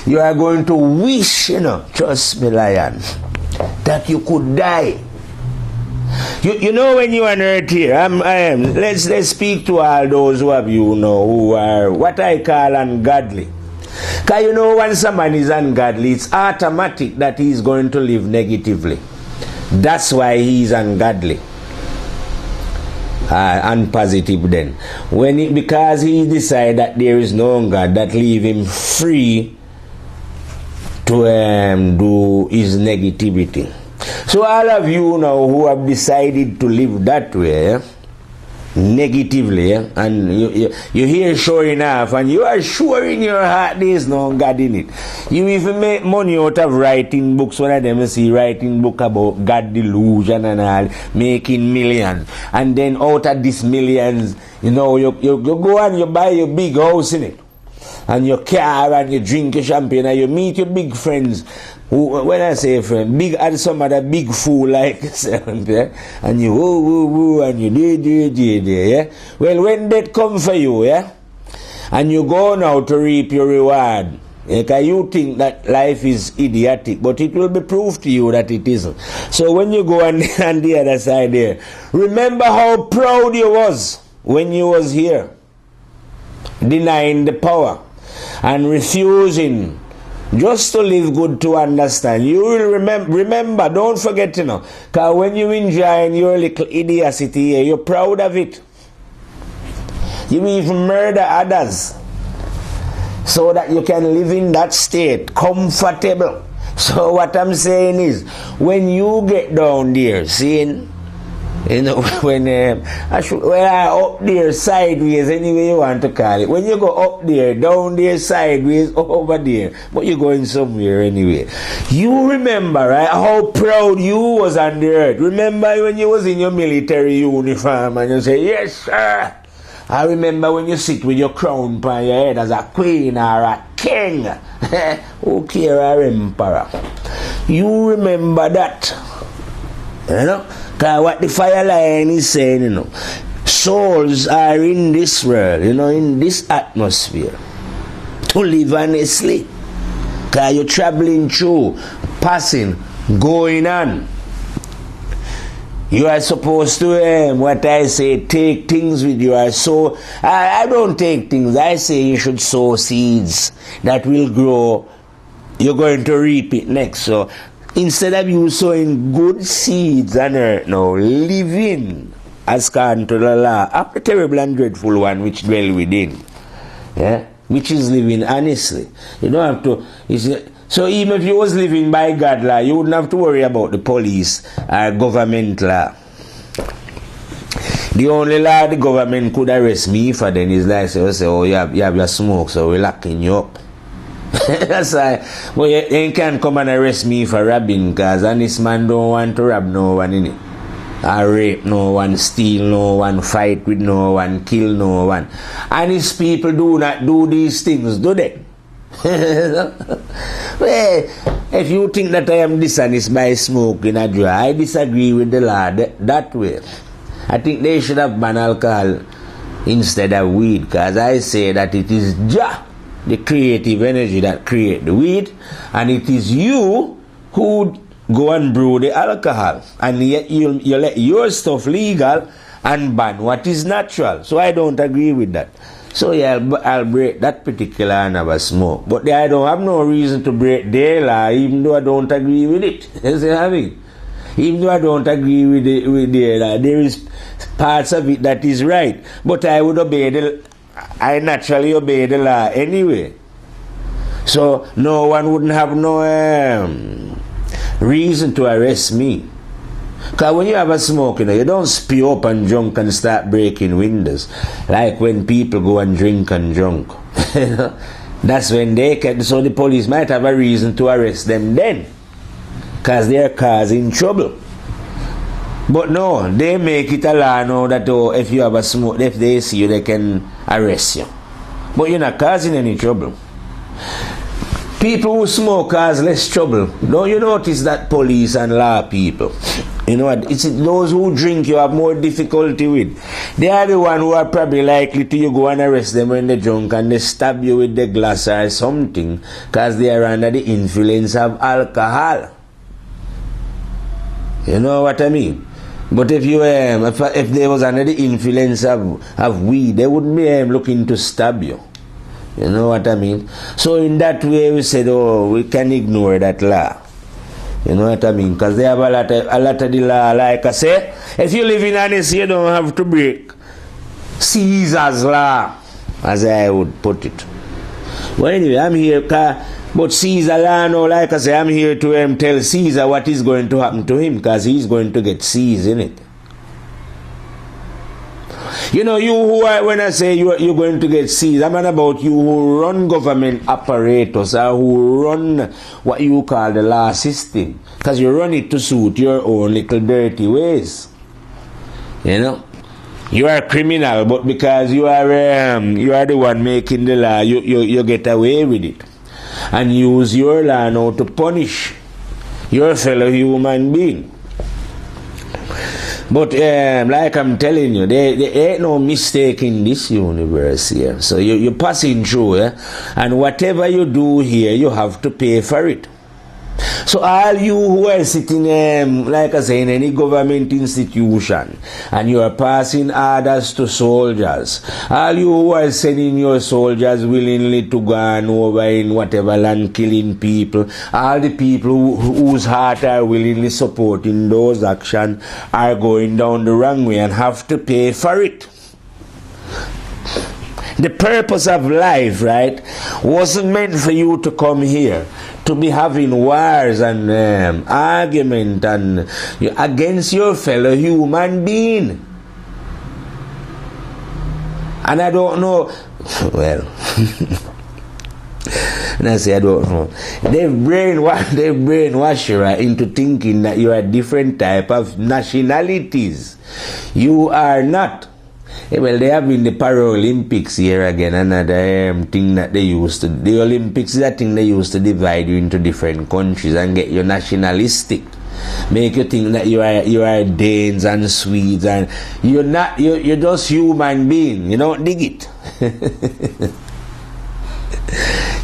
You are going to wish, trust me, lion, that you could die. You know when you are on earth here, let's speak to all those who have who are what I call ungodly. Because when someone is ungodly, it's automatic that he is going to live negatively. That's why he is ungodly. And positive then. Because he decide that there is no God that leave him free to do his negativity. So all of you now who have decided to live that way, negatively, and you hear sure enough, and you are sure in your heart there is no God in it. You even make money out of writing books. One of them see writing book about God delusion and all, making millions. And then out of these millions, you go and you buy your big house in it, and your car, and you drink your champagne, and you meet your big friends. When I say friend, big and some other big fool like yourself, yeah? And you woo, and you do, yeah? Well, when that come for you, yeah? And you go now to reap your reward, because you think that life is idiotic, but it will be proved to you that it isn't. So when you go on the other side there, remember how proud you was when you was here, denying the power and refusing just to live good to understand. You will remember, don't forget, because when you enjoy your little idiocy here, you're proud of it. You even murder others so that you can live in that state comfortable. So what I'm saying is, when you get down there, seeing, when up there sideways, anyway you want to call it. When you go up there, down there, sideways, over there, but you're going somewhere anyway. You remember, right, how proud you was on the earth. Remember when you was in your military uniform and you say, yes, sir. I remember when you sit with your crown on your head as a queen or a king. Who care, or emperor? You remember that. Because what the fire lion is saying, souls are in this world, in this atmosphere, to live honestly. Because you're traveling through, passing, going on. You are supposed to, what I say, take things with you. I don't take things. I say you should sow seeds that will grow. You're going to reap it next. So instead of you sowing good seeds on earth now, living as according to the law of the terrible and dreadful one which dwell within, which is living honestly. You don't have to. So even if you was living by God law, you wouldn't have to worry about the police or government law. The only law the government could arrest me for then is like say, oh, you have your smoke, so we're locking you up. That's why. Well, you can't come and arrest me for robbing, because honest man don't want to rob no one in it. Or rape no one, steal no one, fight with no one, kill no one. Honest people do not do these things, do they? Well, if you think that I am dishonest by smoking a joint, I disagree with the law that way. I think they should have banned alcohol instead of weed, because I say that it is the creative energy that create the weed, and it is you who go and brew the alcohol, and yet you let your stuff legal and ban what is natural. So I don't agree with that. So yeah, I'll break that particular and have a smoke. But I don't have no reason to break their law, even though I don't agree with it. You see what I mean? Even though I don't agree with there is parts of it that is right. But I naturally obey the law anyway. So no one wouldn't have no reason to arrest me. Because when you have a smoke, you don't spew up and drunk and start breaking windows. Like when people go and drink and drunk. That's when so the police might have a reason to arrest them then. Because they are causing trouble. But no, they make it a law now that if you have a smoke, if they see you, they can arrest you. But you're not causing any trouble. People who smoke cause less trouble. Don't you notice that police and law people? You know what? It's those who drink you have more difficulty with. They are the one who are probably likely to you go and arrest them when they're drunk and they stab you with the glass or something because they are under the influence of alcohol. You know what I mean? But if you if they was under the influence of weed, they wouldn't be looking to stab you. You know what I mean? So in that way we said, we can ignore that law. You know what I mean? Because they have a lot of the law. Like I say, if you live in Annecy, you don't have to break Caesar's law, as I would put it. Well, anyway, I'm here, but Caesar law now, like I say, I'm here to tell Caesar what is going to happen to him, because he's going to get seized, in it. You know, you who are, when I say you're going to get seized, I'm not about you who run government apparatus or who run what you call the law system. Because you run it to suit your own little dirty ways. You know? You are a criminal, but because you are the one making the law, you get away with it. And use your law now to punish your fellow human being. But like I'm telling you, there ain't no mistake in this universe here. So you're passing through, and whatever you do here, you have to pay for it. So all you who are sitting, like I say, in any government institution, and you are passing orders to soldiers, all you who are sending your soldiers willingly to go on over in whatever land killing people, all the people whose heart are willingly supporting those actions are going down the wrong way and have to pay for it. The purpose of life, right, wasn't meant for you to come here to be having wars and argument and against your fellow human being. And I don't know, well, and I say I don't know, they've brainwashed you right into thinking that you are a different type of nationalities. You are not. Well, they have in the Paralympics here again, another thing that they used to. The Olympics is a thing they used to divide you into different countries and get you nationalistic, make you think that you are Danes and Swedes, and you're not. You're just human being. You don't dig it.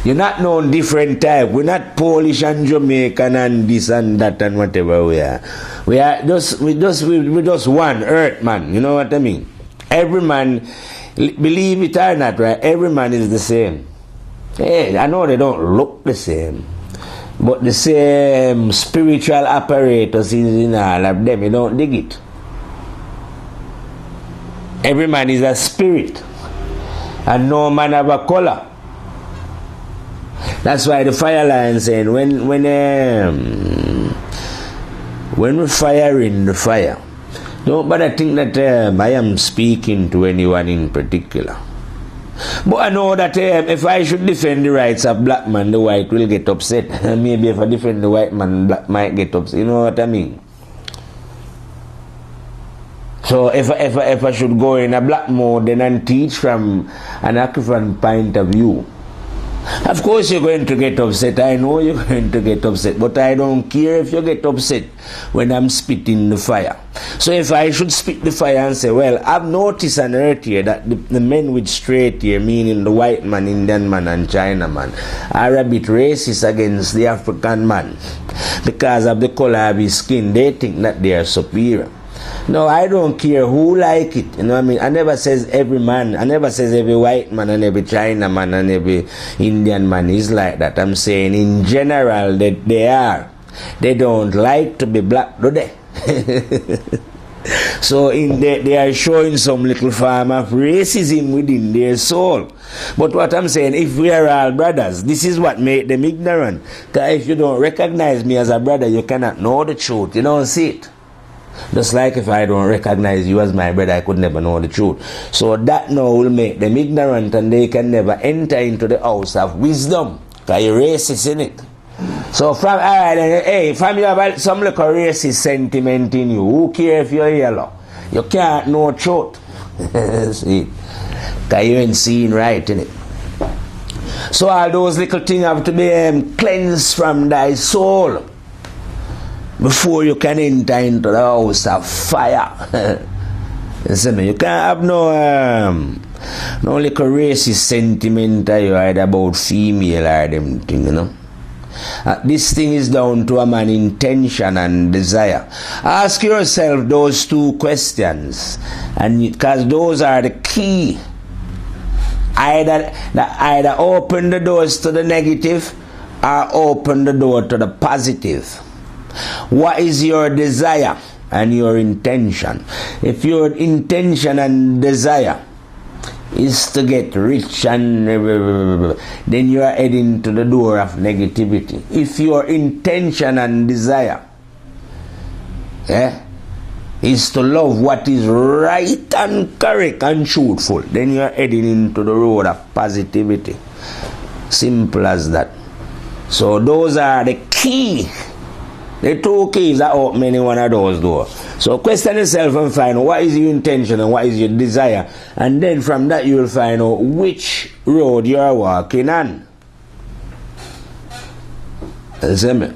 You're not no different type. We're not Polish and Jamaican and this and that and whatever we are. We're just one earth, man. You know what I mean? Every man, believe it or not, right? Every man is the same. Hey, I know they don't look the same, but the same spiritual apparatus is in all of them. You don't dig it. Every man is a spirit, and no man have a color. That's why the fire line saying when we're firing the fire, don't bother think that I am speaking to anyone in particular. But I know that if I should defend the rights of black man, the white will get upset. Maybe if I defend the white man, black might get upset. You know what I mean? So if I should go in a black mode then and teach from an African point of view, of course you're going to get upset. I know you're going to get upset, but I don't care if you get upset when I'm spitting the fire. So if I should spit the fire and say, well, I've noticed and heard here that the men with straight hair, meaning the white man, Indian man and China man, are a bit racist against the African man because of the color of his skin. They think that they are superior. No, I don't care who like it. You know what I mean? I never says every man. I never says every white man and every China man and every Indian man is like that. I'm saying in general that they are. They don't like to be black, do they? So they are showing some little form of racism within their soul. But what I'm saying, if we are all brothers, this is what made them ignorant. Because if you don't recognize me as a brother, you cannot know the truth. You don't see it. Just like if I don't recognize you as my brother, I could never know the truth. So that now will make them ignorant, and they can never enter into the house of wisdom. Because you're racist in it. So from you have some little racist sentiment in you. Who cares if you're yellow? You can't know truth. See? Because you ain't seeing right in it. So all those little things have to be cleansed from thy soul before you can enter into the house of fire. You see me? You can't have no little racist sentiment either about female or them thing, you know. This thing is down to a man's intention and desire. Ask yourself those two questions, and because those are the key. Either open the doors to the negative or open the door to the positive. What is your desire and your intention? If your intention and desire is to get rich, and then you are heading to the door of negativity. If your intention and desire is to love what is right and correct and truthful, then you are heading into the road of positivity. Simple as that. So those are the key. The two keys that open any one of those doors. So question yourself and find out what is your intention and what is your desire. And then from that you will find out which road you are walking on. See me?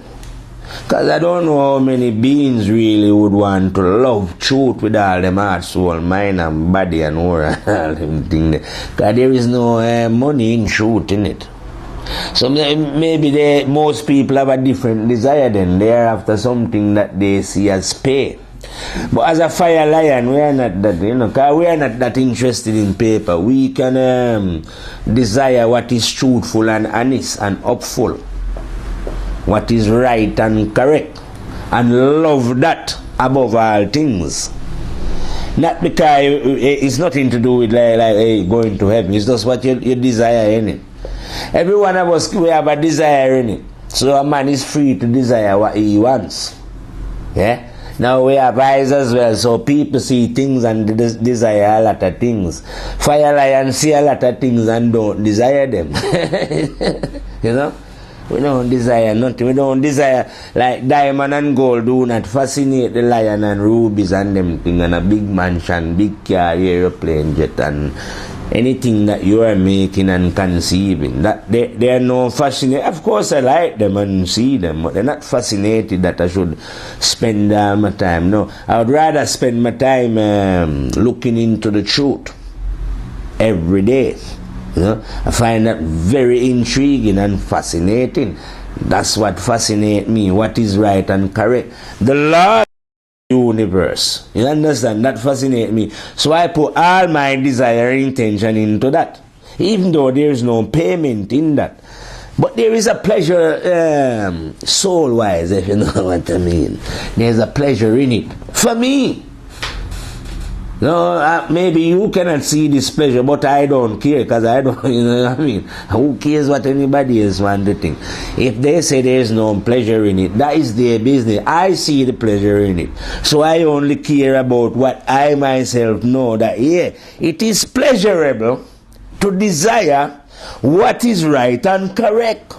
Because I don't know how many beings really would want to love truth with all them heart, soul, mind and body and all them things. Because there is no money in truth in it. So maybe most people have a different desire than they are after something that they see as pay. But as a fire lion, we are not that, you know, because we are not that interested in paper. We can desire what is truthful and honest and upful, what is right and correct, and love that above all things. Not because it's nothing to do with like going to heaven. It's just what you desire in it. Every one of us, we have a desire in it. So a man is free to desire what he wants. Yeah? Now we have eyes as well, so people see things and desire a lot of things. Fire lions see a lot of things and don't desire them. You know? We don't desire nothing. We don't desire, like diamond and gold do not fascinate the lion, and rubies and them things, and a big mansion, big car, aeroplane jet, and anything that you are making and conceiving. That they are no fascinated. Of course I like them and see them, but they're not fascinated that I should spend my time. No, I would rather spend my time looking into the truth every day. You know, I find that very intriguing and fascinating. That's what fascinates me. What is right and correct? The Lord universe. You understand? That fascinates me. So I put all my desire and intention into that. Even though there is no payment in that. But there is a pleasure soul-wise, if you know what I mean. There's a pleasure in it. For me. No, maybe you cannot see this pleasure, but I don't care, because I don't, you know what I mean? Who cares what anybody else wants to think? If they say there is no pleasure in it, that is their business. I see the pleasure in it. So I only care about what I myself know, that, yeah, it is pleasurable to desire what is right and correct.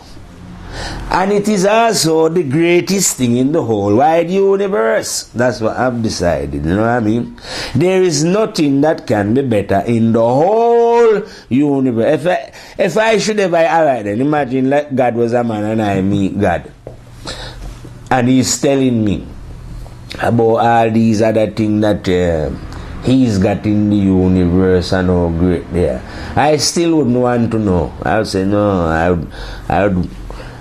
And it is also the greatest thing in the whole wide universe. That's what I've decided, you know what I mean? There is nothing that can be better in the whole universe. If I should ever, alright then, imagine like God was a man and I meet God. And he's telling me about all these other things that he's got in the universe and how great they are. I still wouldn't want to know. I would say, no,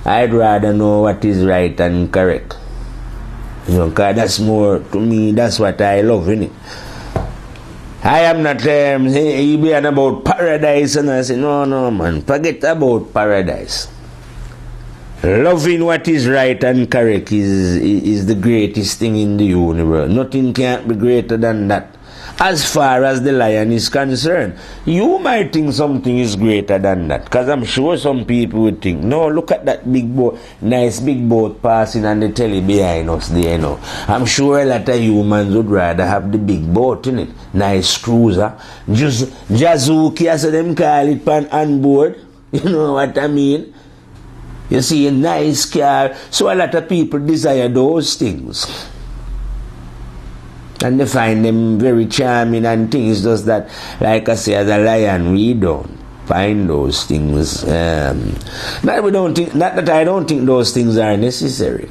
I'd rather know what is right and correct. You know, because that's more, to me, that's what I love, innit? I am not, he be about paradise, and I say, no, man, forget about paradise. Loving what is right and correct is the greatest thing in the universe. Nothing can't be greater than that. As far as the lion is concerned, you might think something is greater than that. Because I'm sure some people would think, no, look at that big boat, nice big boat passing on the telly behind us there, you know. I'm sure a lot of humans would rather have the big boat, in it. Nice cruiser. Just Jazuki, as them call it, on board. You know what I mean? You see, a nice car. So a lot of people desire those things. And they find them very charming and things. Just that, like I say, as a lion, we don't find those things. Not that I don't think those things are necessary.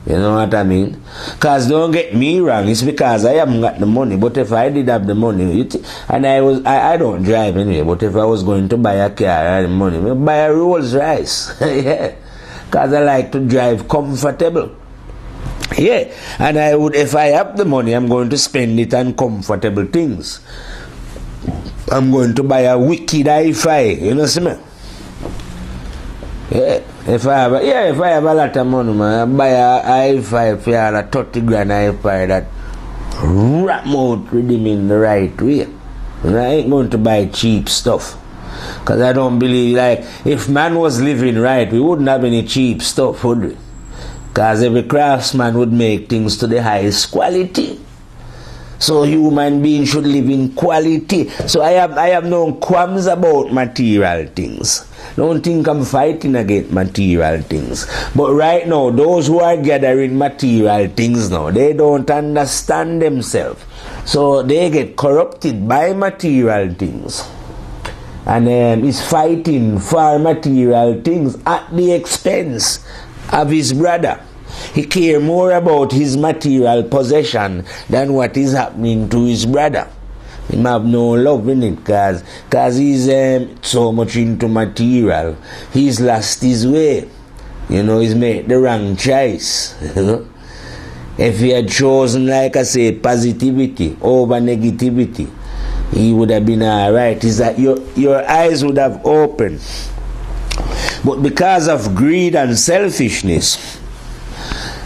You know what I mean? Because don't get me wrong, it's because I haven't got the money. But if I did have the money, and I don't drive anyway, but if I was going to buy a car, I had the money, I'd buy a Rolls Royce. Yeah. Because I like to drive comfortable. Yeah. And I would, if I have the money, I'm going to spend it on comfortable things. I'm going to buy a wicked hi-fi. You know what I mean? Yeah. If I have a lot of money, man, I buy a hi-fi for a 30 grand hi-fi that rap out rhythm in the right way. And I ain't going to buy cheap stuff. Because I don't believe, like, if man was living right, we wouldn't have any cheap stuff, would we? Because every craftsman would make things to the highest quality. So human beings should live in quality. So I have no qualms about material things. Don't think I'm fighting against material things. But right now, those who are gathering material things now, they don't understand themselves. So they get corrupted by material things. And is fighting for material things at the expense of his brother. He cares more about his material possession than what is happening to his brother. He have no love in it because he's so much into material. He's lost his way. You know, he's made the wrong choice. You know? If he had chosen, like I say, positivity over negativity, he would have been alright. Is that your eyes would have opened. But because of greed and selfishness,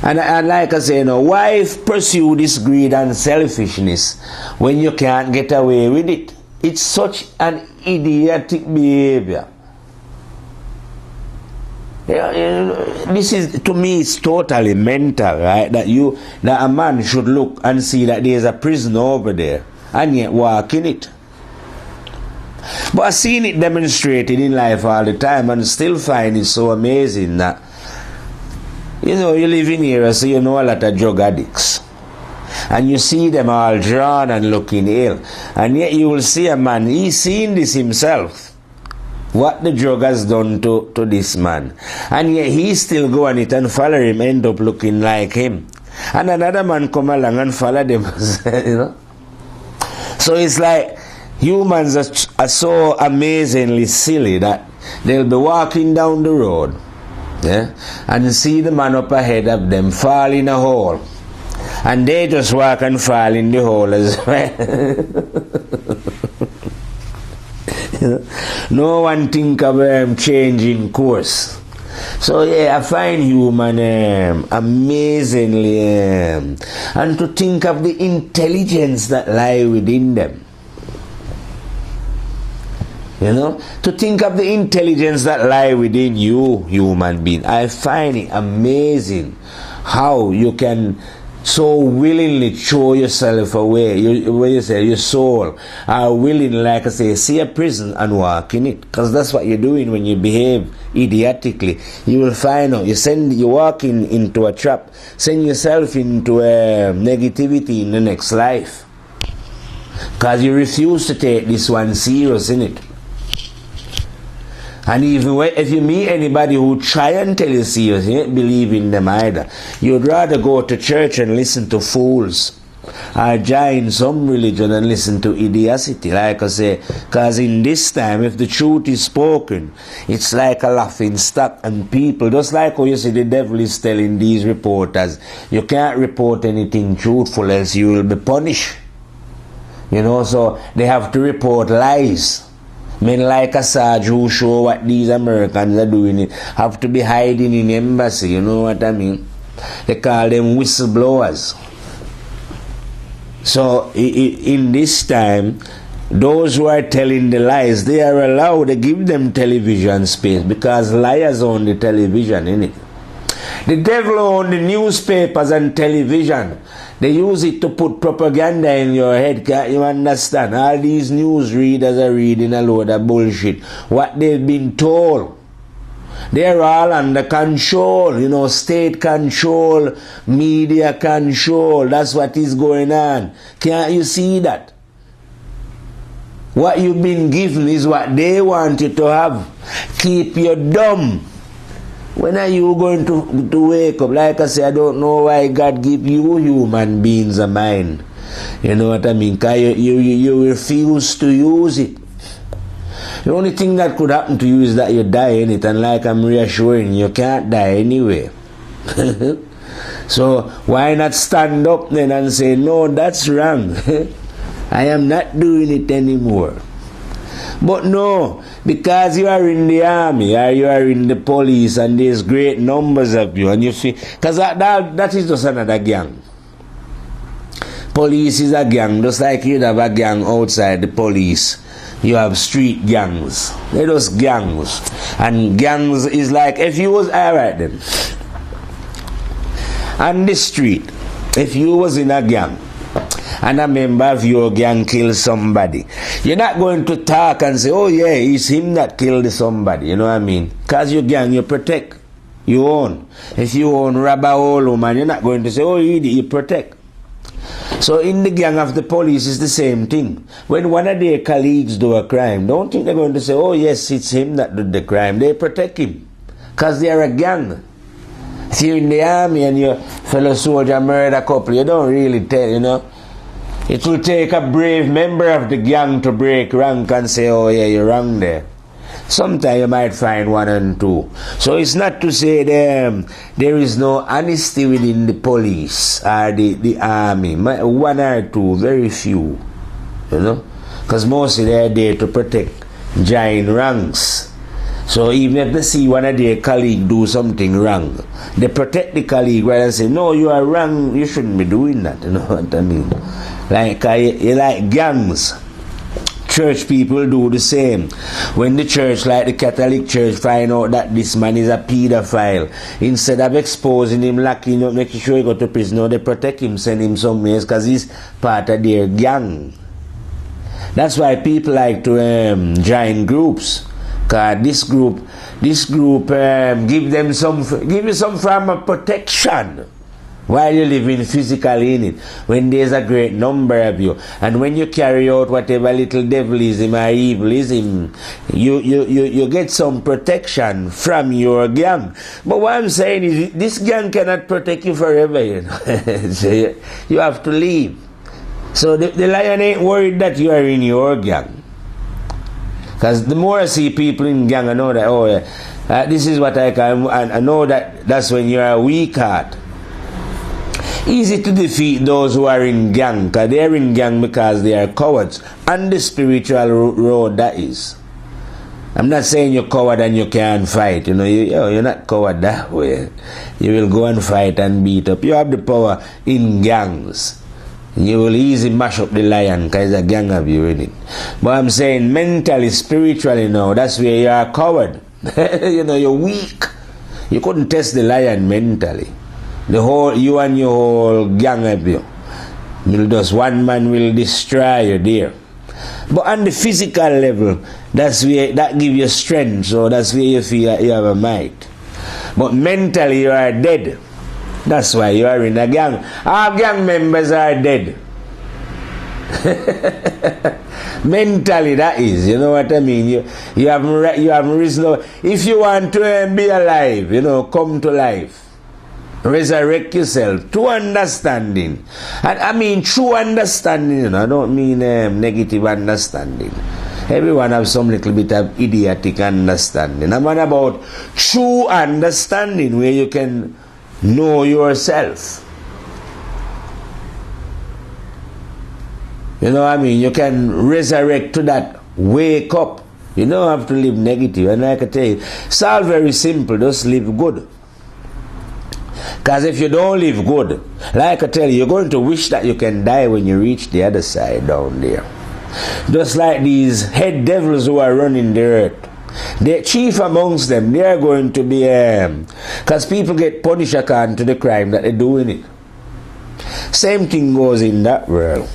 and like I say, you know, why pursue this greed and selfishness when you can't get away with it? It's such an idiotic behavior. This is, to me, it's totally mental, right? That a man should look and see that there's a prison over there and yet walk in it. But I've seen it demonstrated in life all the time and still find it so amazing that, you know, you live in here, so you know a lot of drug addicts. And you see them all drawn and looking ill. And yet you will see a man, he's seen this himself. What the drug has done to this man. And yet he still go on it and follow him, end up looking like him. And another man come along and follow them. You know? So it's like humans are so amazingly silly that they'll be walking down the road, yeah, and see the man up ahead of them fall in a hole. And they just walk and fall in the hole as well. No one think of changing course. So yeah, I find human amazingly, and to think of the intelligence that lie within them. You know, to think of the intelligence that lie within you, human being. I find it amazing how you can so willingly throw yourself away. When you say your soul are willing, like I say, see a prison and walk in it. Because that's what you're doing when you behave idiotically. You will find out, you walk into a trap, send yourself into negativity in the next life. Because you refuse to take this one serious, innit? And even if you meet anybody who try and tell you serious, you don't believe in them either. You'd rather go to church and listen to fools, or join some religion and listen to idiocy, like I say. Because in this time, if the truth is spoken, it's like a laughing stock, and people, just like how you see the devil is telling these reporters, you can't report anything truthful else you will be punished. You know, so they have to report lies. Men like Assange who show what these Americans are doing have to be hiding in embassy, you know what I mean? They call them whistleblowers. So in this time, those who are telling the lies, they are allowed to give them television space because liars own the television, innit? The devil own the newspapers and television. They use it to put propaganda in your head. Can't you understand? All these news readers are reading a load of bullshit. What they've been told. They're all under control, you know, state control, media control. That's what is going on. Can't you see that? What you've been given is what they want you to have. Keep you dumb. When are you going to wake up? Like I say, I don't know why God give you human beings a mind. You know what I mean? Because you refuse to use it. The only thing that could happen to you is that you die in it. And like I'm reassuring you, can't die anyway. So why not stand up then and say, no, that's wrong. I am not doing it anymore. But no, because you are in the army or you are in the police and there's great numbers of you and you feel, because that is just another gang. Police is a gang, just like you have a gang outside the police. You have street gangs. They're just gangs. And gangs is like, if you was, alright then, on the street, if you was in a gang, and a member of your gang killed somebody, you're not going to talk and say, oh yeah, it's him that killed somebody, you know what I mean? Because your gang, you protect, you own. If you own robber all man, you're not going to say, oh, you protect. So in the gang of the police, it's the same thing. When one of their colleagues do a crime, don't think they're going to say, oh yes, it's him that did the crime. They protect him, because they're a gang. If you're in the army and your fellow soldier murder a couple, you don't really tell, you know. It will take a brave member of the gang to break rank and say, oh yeah, you're wrong there. Sometimes you might find one and two. So it's not to say there is no honesty within the police or the army. One or two, very few. You know? Because mostly they are there to protect giant ranks. So even if they see one of their colleagues do something wrong, they protect the colleague rather than say, no, you are wrong, you shouldn't be doing that. You know what I mean? Like you like gangs. Church people do the same. When the church, like the Catholic Church, find out that this man is a pedophile, instead of exposing him, locking him up, making sure he go to prison, no, they protect him, send him somewhere because he's part of their gang. That's why people like to join groups. Cause this group give you some form of protection while you're living physically in it. When there's a great number of you, and when you carry out whatever little devilism or evilism, you get some protection from your gang. But what I'm saying is, this gang cannot protect you forever, you know. So you have to leave. So the lion ain't worried that you are in your gang. Because the more I see people in gang, I know that, oh yeah, this is what I can, and I know that that's when you are weak heart. Easy to defeat those who are in gang, because they are in gang because they are cowards. On the spiritual road, that is. I'm not saying you're coward and you can't fight. You know, you're not coward that way. You will go and fight and beat up. You have the power in gangs. You will easily mash up the lion because there's a gang of you in it. But I'm saying mentally, spiritually now, that's where you are a coward. You know, you're weak. You couldn't test the lion mentally. You and your whole gang of you. Just one man will destroy you there. But on the physical level, that's where that gives you strength. So that's where you feel you have a might. But mentally you are dead. That's why you are in a gang. Our gang members are dead. Mentally, that is. You know what I mean? You haven't risen up. If you want to be alive, you know, come to life. Resurrect yourself. True understanding. And I mean true understanding. You know, I don't mean negative understanding. Everyone has some little bit of idiotic understanding. I'm on about true understanding where you can know yourself. You know what I mean? You can resurrect to that. Wake up. You don't have to live negative. And like I tell you, it's all very simple. Just live good. Because if you don't live good, like I tell you, you're going to wish that you can die when you reach the other side down there. Just like these head devils who are running the earth. The chief amongst them, they are going to be, because people get punished according to the crime that they're doing it. Same thing goes in that world.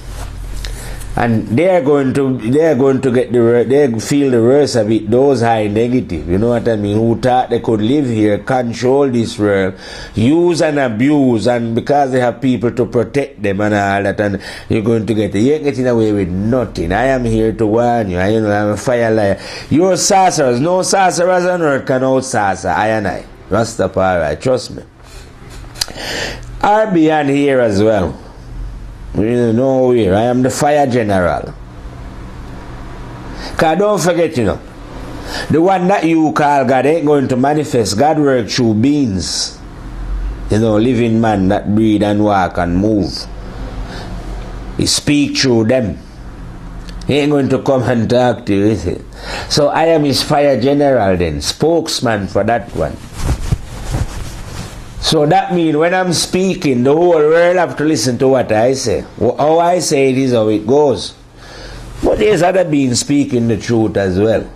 And they are going to get they feel the worst of it, those high negative, you know what I mean, who thought they could live here, control this world, use and abuse, and because they have people to protect them and all that, and you're going to get it. You ain't getting away with nothing. I am here to warn you. I'm a fire liar. You're sorcerers. No sorcerers on earth can out sorcerer. I and I. Rastafari, trust me. I'll be on here as well. You know where I am the fire general. Cause don't forget, you know, the one that you call God ain't going to manifest. God works through beings. You know, living man that breathe and walk and move. He speak through them. He ain't going to come and talk to you, is it? So I am his fire general then, spokesman for that one. So that means when I'm speaking, the whole world have to listen to what I say. How I say it is how it goes. But there's other beings speaking the truth as well.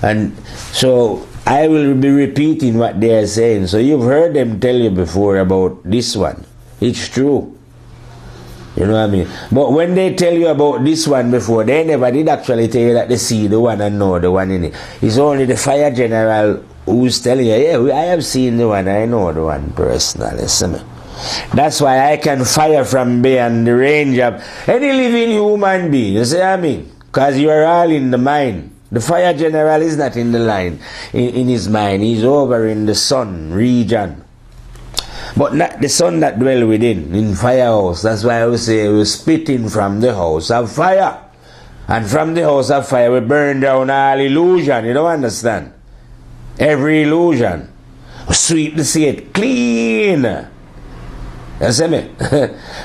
And so I will be repeating what they are saying. So you've heard them tell you before about this one. It's true. You know what I mean? But when they tell you about this one before, they never did actually tell you that they see the one and know the one in it. It's only the fire general who's telling you, yeah, I have seen the one, I know the one personally. See me? That's why I can fire from beyond the range of any living human being. You see what I mean? Because you are all in the mind. The fire general is not in the line, in his mind. He's over in the sun region. But not the sun that dwell within, in firehouse. That's why I will say we're spitting from the house of fire. And from the house of fire we burn down all illusion. You don't understand? Every illusion. Sweep the slate clean. You see me?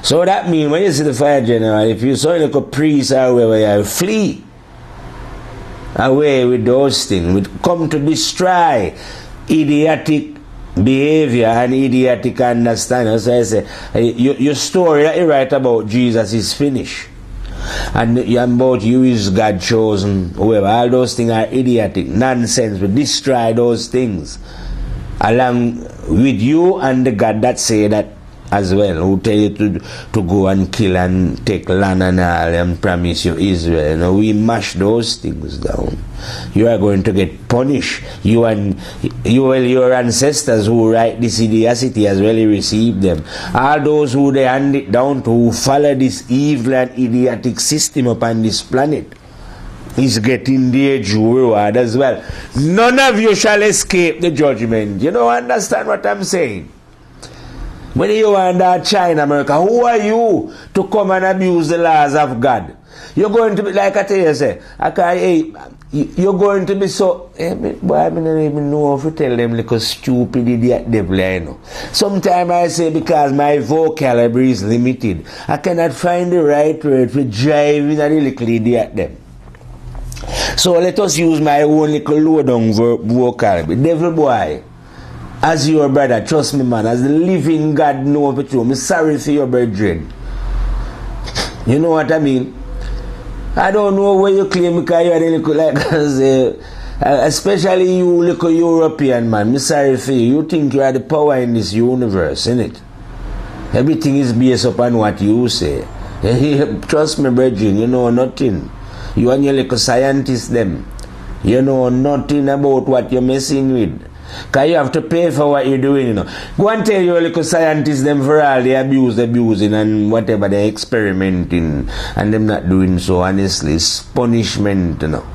So that means when you see the fire general, if you saw like a priest or whatever, you flee away with those things. We come to destroy idiotic behavior and idiotic understanding. So I say, your story that you write about Jesus is finished. And about you is God chosen, whoever, all those things are idiotic, nonsense. We destroy those things along with you and the God that say that as well, who tell you to go and kill and take land and all and promise you Israel. You know, we mash those things down. You are going to get punished. You and your ancestors who write this idiocy as well, you receive them. All those who they hand it down to, who follow this evil and idiotic system upon this planet, is getting their due reward as well. None of you shall escape the judgment. You don't understand what I'm saying? When you are in China, America, who are you to come and abuse the laws of God? You're going to be, like I tell you, say, you're going to be so, boy, I don't even know if you tell them like a stupid idiot devil, I know. Sometimes I say because my vocabulary is limited, I cannot find the right word for driving a little idiot them. So let us use my own little low-down vocabulary. Devil boy, as your brother, trust me, man, as the living God know of it, I'm sorry for your brethren. You know what I mean? I don't know where you claim because you are the little like especially you little European man. I'm sorry for you. You think you are the power in this universe, innit? Everything is based upon what you say. Trust me, brethren, you know nothing. You and your little scientists them. You know nothing about what you're messing with. Because you have to pay for what you're doing, you know. Go and tell your little scientists them for all the abusing and whatever they're experimenting and them not doing so, honestly. It's punishment, you know.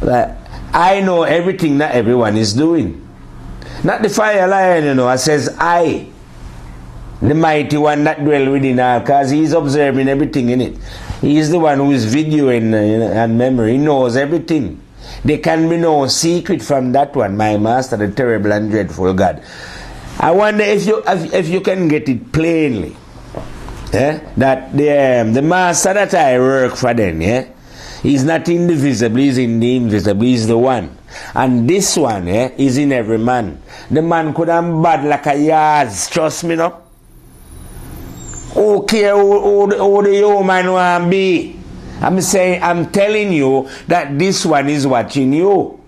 Like, I know everything that everyone is doing. Not the fire lion, you know. I says I, the mighty one that dwell within all, because he's observing everything in it. He is the one who is videoing and memory. He knows everything. There can be no secret from that one, my master, the terrible and dreadful God. I wonder if you can get it plainly. That the master that I work for them, He's not in the visible, he's in the invisible, he's the one. And this one is in every man. The man could have bad like a yards, trust me no. Who care who the human want to be? I'm telling you that this one is watching you.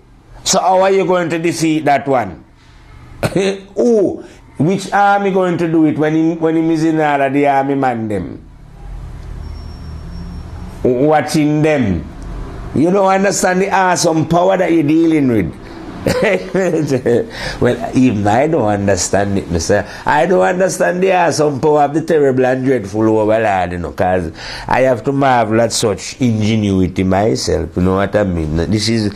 So how are you going to defeat that one? Who? Which army going to do it when he is in order the army man them? Watching them. You don't understand the awesome power that you're dealing with. Well, even I don't understand it, Mr. I don't understand the awesome power of the terrible and dreadful overlord, you know, because I have to marvel at such ingenuity myself, you know what I mean? This is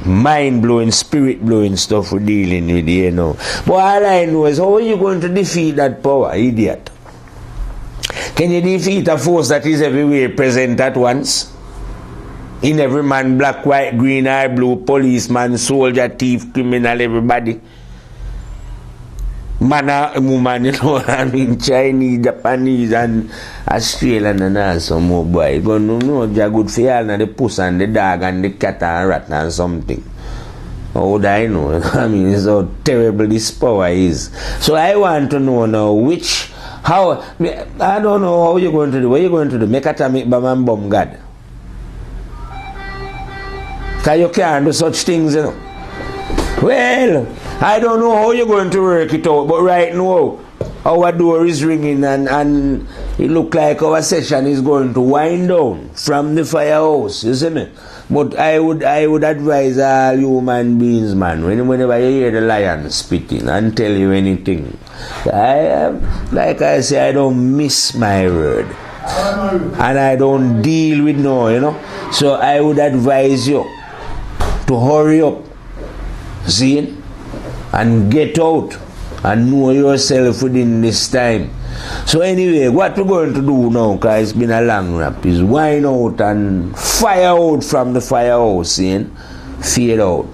mind-blowing, spirit-blowing stuff we're dealing with, you know. But all I know is, how are you going to defeat that power, idiot? Can you defeat a force that is everywhere present at once? In every man, black, white, green, or blue, policeman, soldier, thief, criminal, everybody. Man or woman, you know, I mean, Chinese, Japanese, and Australian, and all some more boy. You don't know, they're good for all, and the puss, and the dog, and the cat, and rat, and something. How would I know? I mean, it's how terrible this power is. So I want to know now how, I don't know how you're going to do. What are you going to do? Make atomic bomb and bomb God? Because you can't do such things, you know. Well, I don't know how you're going to work it out, but right now, our door is ringing and it looks like our session is going to wind down from the firehouse, you see me? But I would advise all human beings, man, whenever you hear the lion spitting and tell you anything, like I say, I don't miss my word. And I don't deal with no, you know. So I would advise you to hurry up, see, and get out and know yourself within this time. So anyway, what we're going to do now, because it's been a long rap, is wind out and fire out from the firehouse, see, fade out.